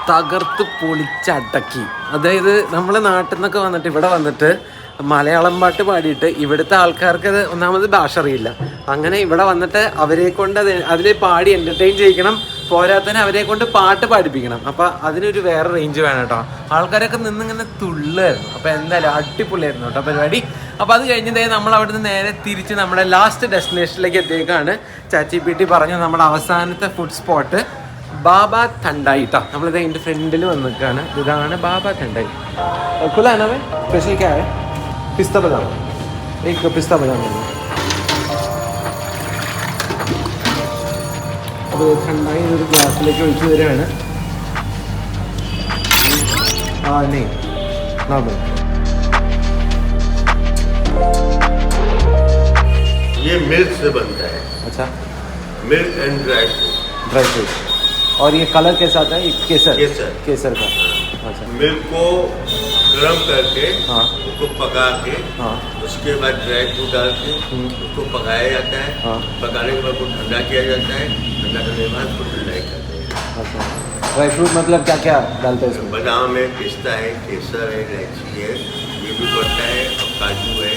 തകർത്ത് പൊളിച്ചടക്കി. അതായത് നമ്മളെ നാട്ടിൽ നിന്നൊക്കെ വന്നിട്ട് ഇവിടെ വന്നിട്ട് മലയാളം പാട്ട് പാടിയിട്ട് ഇവിടുത്തെ ആൾക്കാർക്ക് അത് ഒന്നാമത് ഭാഷ അറിയില്ല. അങ്ങനെ ഇവിടെ വന്നിട്ട് അവരെ കൊണ്ട് അതിൽ പാടി എൻ്റർടൈൻ ചെയ്യിക്കണം, പോരാത്തന്നെ അവരെ കൊണ്ട് പാട്ട് പാടിപ്പിക്കണം. അപ്പം അതിനൊരു വേറെ റേഞ്ച് വേണം കേട്ടോ. ആൾക്കാരൊക്കെ നിന്നിങ്ങനെ തുള്ളായിരുന്നു. അപ്പോൾ എന്തായാലും അടിപൊളിയായിരുന്നു കേട്ടോ പരിപാടി. അപ്പോൾ അത് കഴിഞ്ഞതേ നമ്മൾ അവിടെ നിന്ന് നേരെ തിരിച്ച് നമ്മുടെ ലാസ്റ്റ് ഡെസ്റ്റിനേഷനിലേക്ക് എത്തിയേക്കാണ്. ChatGPT പറഞ്ഞു നമ്മുടെ അവസാനത്തെ ഫുഡ് സ്പോട്ട് ബാബ തണ്ടായി ട്ടോ. നമ്മളിത് അതിൻ്റെ ഫ്രണ്ടിൽ വന്ന് നിൽക്കുകയാണ്. ഇതാണ് ബാബ തണ്ടായി. खुला स्पेशल क्या है? पिस्ता बादाम, एक पिस्ता बादाम है. അപ്പോൾ തണ്ടായി ഒരു ഗ്ലാസ്സിലേക്ക് ഒഴിച്ചു തരികയാണ്. नहीं नॉर्मल. ये मिल्क से बनता है. अच्छा, मिल्क एंड ड्राई फ्रूट. और ये कलर कैसा आता है? केसर का. अच्छा, मिल्क को गर्म करके हाँ उसको पका के हाँ उसके बाद ड्राई फ्रूट डाल के उसको पकाया जाता है. हाँ. पकाने के बाद वो ठंडा किया जाता है. ठंडा करने के बाद उसको ठंडाई करते हैं. अच्छा, ड्राई फ्रूट मतलब क्या क्या डालते हैं इसमें? बादाम है, पिस्ता है, केसर है, इलायची है, ये भी पड़ता है, और काजू है.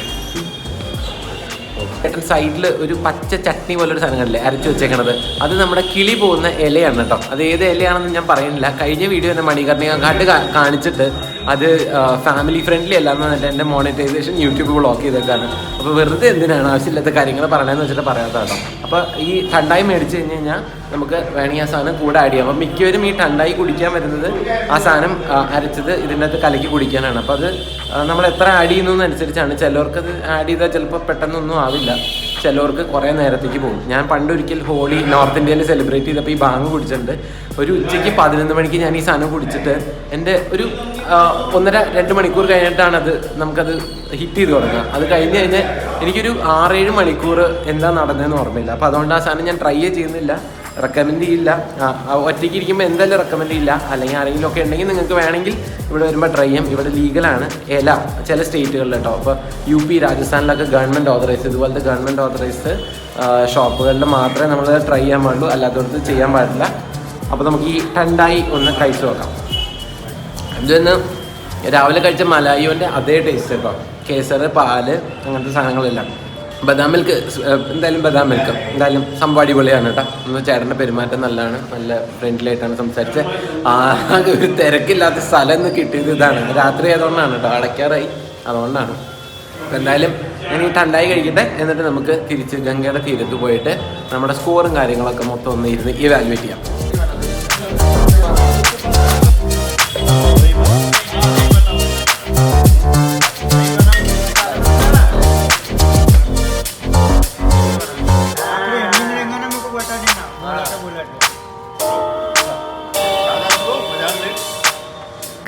ഏട്ടൻ സൈഡിൽ ഒരു പച്ച ചട്നി പോലൊരു സാധനങ്ങളില്ലേ അരച്ച് വെച്ചേക്കണത്, അത് നമ്മുടെ കിളി പോകുന്ന ഇലയാണ് കേട്ടോ. അത് ഏത് ഇലയാണെന്ന് ഞാൻ പറയുന്നില്ല. കഴിഞ്ഞ വീഡിയോ തന്നെ മണികർണികാട്ട് കാണിച്ചിട്ട് അത് ഫാമിലി ഫ്രണ്ട്ലി അല്ലാന്ന് പറഞ്ഞിട്ട് എൻ്റെ മോണിറ്റൈസേഷൻ യൂട്യൂബ് ബ്ലോക്ക് ചെയ്തേക്കാണ്. അപ്പോൾ വെറുതെ എന്തിനാണ് ആവശ്യമില്ലാത്ത കാര്യങ്ങൾ പറയണമെന്ന് വെച്ചിട്ട് പറയാത്ത കേട്ടോ. അപ്പോൾ ഈ ടണ്ടായി മേടിച്ച് കഴിഞ്ഞ് കഴിഞ്ഞാൽ നമുക്ക് വേണമെങ്കിൽ ആ സാധനം കൂടെ ആഡ് ചെയ്യാം. അപ്പോൾ മിക്കവരും ഈ ടണ്ടായി കുടിക്കാൻ വരുന്നത് ആ സാധനം അരച്ചത് ഇതിൻ്റെ അകത്ത് കലക്കി കുടിക്കാനാണ്. അപ്പോൾ അത് നമ്മൾ എത്ര ആഡ് ചെയ്യുന്നതനുസരിച്ചാണ്. ചിലവർക്കത് ആഡ് ചെയ്താൽ ചിലപ്പോൾ പെട്ടെന്നൊന്നും ആവില്ല, ചിലവർക്ക് കുറേ നേരത്തേക്ക് പോകും. ഞാൻ പണ്ടൊരിക്കൽ ഹോളി നോർത്ത് ഇന്ത്യയിൽ സെലിബ്രേറ്റ് ചെയ്തപ്പോൾ ഈ ബാങ്ക് കുടിച്ചിട്ടുണ്ട്. ഒരു ഉച്ചയ്ക്ക് 11 മണിക്ക് ഞാൻ ഈ സാധനം കുടിച്ചിട്ട് എൻ്റെ ഒരു 1.5-2 മണിക്കൂർ കഴിഞ്ഞിട്ടാണ് നമുക്കത് ഹിറ്റ് ചെയ്ത് തുടങ്ങുക. അത് കഴിഞ്ഞ് കഴിഞ്ഞാൽ എനിക്കൊരു 6-7 മണിക്കൂർ എന്താ നടന്നതെന്ന് ഓർമ്മയില്ല. അപ്പോൾ അതുകൊണ്ട് ആ സാധനം ഞാൻ ട്രൈ ചെയ്യുന്നില്ല, റെക്കമെൻഡ് ചെയ്യില്ല. ഒറ്റയ്ക്ക് ഇരിക്കുമ്പോൾ എന്തായാലും റെക്കമെൻഡ് ചെയ്യില്ല. അല്ലെങ്കിൽ ആരെങ്കിലും ഒക്കെ ഉണ്ടെങ്കിൽ നിങ്ങൾക്ക് വേണമെങ്കിൽ ഇവിടെ വരുമ്പോൾ ട്രൈ ചെയ്യാം. ഇവിടെ ലീഗലാണ് ഇല ചില സ്റ്റേറ്റുകളിൽ കേട്ടോ. അപ്പോൾ UP, രാജസ്ഥാനിലൊക്കെ ഗവൺമെൻറ് ഓതറൈസ്, ഇതുപോലത്തെ ഗവൺമെൻറ് ഓതറൈസ്ഡ് ഷോപ്പുകളിൽ മാത്രമേ നമ്മൾ ട്രൈ ചെയ്യാൻ പാടുള്ളൂ, അല്ലാത്തവർക്ക് ചെയ്യാൻ പാടില്ല. അപ്പോൾ നമുക്ക് ഈ ടണ്ടായി ഒന്ന് കഴിച്ചു നോക്കാം. ഇതൊന്ന് രാവിലെ കഴിച്ച മലായിയോൻ്റെ അതേ ടേസ്റ്റ് കേട്ടോ. കേസർ, പാല്, അങ്ങനത്തെ സാധനങ്ങളെല്ലാം. ബദാം മിൽക്ക്, എന്തായാലും ബദാം മിൽക്ക് എന്തായാലും സംഭവം അടിപൊളിയാണ് കേട്ടോ. ഒന്ന് ചേട്ടൻ്റെ പെരുമാറ്റം നല്ലതാണ്, നല്ല ഫ്രണ്ട്ലി ആയിട്ടാണ് സംസാരിച്ചത്. ആകെ ഒരു തിരക്കില്ലാത്ത സ്ഥലം എന്ന് കിട്ടിയത് ഇതാണ്. രാത്രി ആയതുകൊണ്ടാണ് കേട്ടോ, അടയ്ക്കാറായി, അതുകൊണ്ടാണ്. അപ്പോൾ എന്തായാലും ഞാൻ ഈ ടണ്ടായി കഴിക്കട്ടെ, എന്നിട്ട് നമുക്ക് തിരിച്ച് ഗംഗയുടെ തീരത്ത് പോയിട്ട് നമ്മുടെ സ്കോറും കാര്യങ്ങളൊക്കെ മൊത്തം ഒന്ന് ഇരുന്ന് ഇവാലുവേറ്റ് ചെയ്യാം.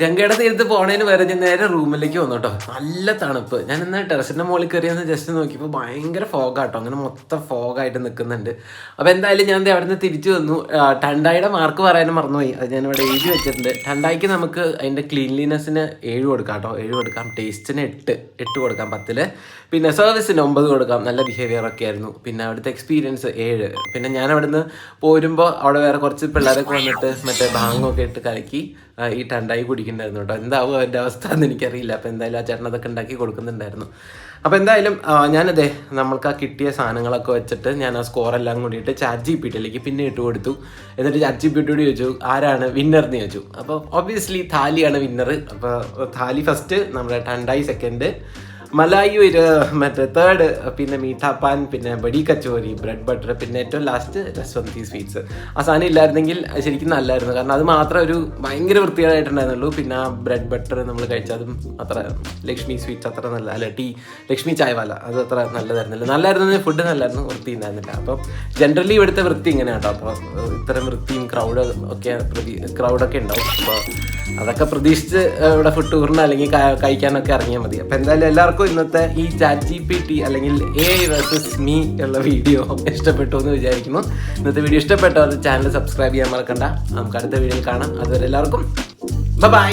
ഗംഗയുടെ തീരത്ത് പോണേന് വരെ ഞാൻ നേരെ റൂമിലേക്ക് വന്നു കേട്ടോ. നല്ല തണുപ്പ്. ഞാൻ എന്നാൽ ടെറസിൻ്റെ മുകളിൽ കയറിയെന്ന് ജസ്റ്റ് നോക്കിയപ്പോൾ ഭയങ്കര ഫോഗാട്ടോ, അങ്ങനെ മൊത്തം ഫോഗായിട്ട് നിൽക്കുന്നുണ്ട്. അപ്പോൾ എന്തായാലും ഞാൻ അവിടെ നിന്ന് തിരിച്ചു വന്നു. ടണ്ടായിയുടെ മാർക്ക് പറയാനും മറന്നുപോയി, അത് ഞാനിവിടെ എഴുതി വെച്ചിട്ടുണ്ട്. ടണ്ടായിക്ക് നമുക്ക് അതിൻ്റെ ക്ലീൻലിനെസ്സിന് 7 കൊടുക്കാം കേട്ടോ, 7 കൊടുക്കാം. ടേസ്റ്റിന് 8 കൊടുക്കാം 10. പിന്നെ സർവീസിന് 9 കൊടുക്കാം. നല്ല ബിഹേവിയർ ഒക്കെ ആയിരുന്നു. പിന്നെ അവിടുത്തെ എക്സ്പീരിയൻസ് 7. പിന്നെ ഞാൻ അവിടെ നിന്ന് പോരുമ്പോൾ അവിടെ വേറെ കുറച്ച് പിള്ളേരൊക്കെ വന്നിട്ട് മറ്റേ ഭാങ്ങൊക്കെ ഇട്ട് കലക്കി ഈ ടണ്ടായി കുടിക്കുന്നുണ്ടായിരുന്നു കേട്ടോ. എന്താവും അവൻ്റെ അവസ്ഥ എന്ന് എനിക്കറിയില്ല. അപ്പോൾ എന്തായാലും ആ ചേട്ടൻ അതൊക്കെ ഉണ്ടാക്കി കൊടുക്കുന്നുണ്ടായിരുന്നു. അപ്പോൾ എന്തായാലും ഞാനതേ നമ്മൾക്ക് ആ കിട്ടിയ സാധനങ്ങളൊക്കെ വെച്ചിട്ട് ഞാൻ ആ സ്കോറെല്ലാം കൂടിയിട്ട് ChatGPTയിലേക്ക് പിന്നെ ഇട്ട് കൊടുത്തു. എന്നിട്ട് ChatGPTയോട് ചോദിച്ചു ആരാണ് വിന്നർ എന്ന് ചോദിച്ചു. അപ്പോൾ ഒബ്വിയസ്ലി താലിയാണ് വിന്നർ. അപ്പോൾ താലി ഫസ്റ്റ്, നമ്മുടെ ടണ്ടായി സെക്കൻഡ്, മലായു മറ്റേ 3rd, പിന്നെ മീഠാപ്പാൻ, പിന്നെ ബഡി കച്ചോരി, ബ്രെഡ് ബട്ടർ, പിന്നെ ഏറ്റവും ലാസ്റ്റ് രസ്വന്തി സ്വീറ്റ്സ്. ആ സാധനം ഇല്ലായിരുന്നെങ്കിൽ ശരിക്കും നല്ലായിരുന്നു. കാരണം അത് മാത്രം ഒരു ഭയങ്കര വൃത്തികേടായിട്ടുണ്ടായിരുന്നുള്ളൂ. പിന്നെ ആ ബ്രെഡ് ബട്ടർ നമ്മൾ കഴിച്ചതും അത്ര, ലക്ഷ്മി സ്വീറ്റ്സ് അത്ര നല്ല, അല്ല ലക്ഷ്മി ചായവാല അത് അത്ര നല്ലതായിരുന്നില്ല. നല്ലായിരുന്നു, ഫുഡ് നല്ലായിരുന്നു, വൃത്തി ഉണ്ടായിരുന്നില്ല. അപ്പം ജനറലി ഇവിടുത്തെ വൃത്തി ഇങ്ങനെയാണ് കേട്ടോ. അപ്പോൾ ഇത്തരം വൃത്തിയും ക്രൗഡൊക്കെ ഉണ്ടാവും. അപ്പോൾ അതൊക്കെ പ്രതീക്ഷിച്ച് ഇവിടെ ഫുഡ് ടൂറിന് അല്ലെങ്കിൽ കഴിക്കാനൊക്കെ ഇറങ്ങിയാൽ മതി. അപ്പോൾ എന്തായാലും എല്ലാവർക്കും ഇന്നത്തെ ഈ ChatGPT അല്ലെങ്കിൽ AI versus me ഉള്ള വീഡിയോ ഇഷ്ടപ്പെട്ടു എന്ന് വിചാരിക്കുന്നു. ഇന്നത്തെ വീഡിയോ ഇഷ്ടപ്പെട്ടവർ ചാനൽ സബ്സ്ക്രൈബ് ചെയ്യാൻ മറക്കണ്ട. നമുക്ക് അടുത്ത വീഡിയോയിൽ കാണാം. അതുവരെ എല്ലാവർക്കും ബൈ.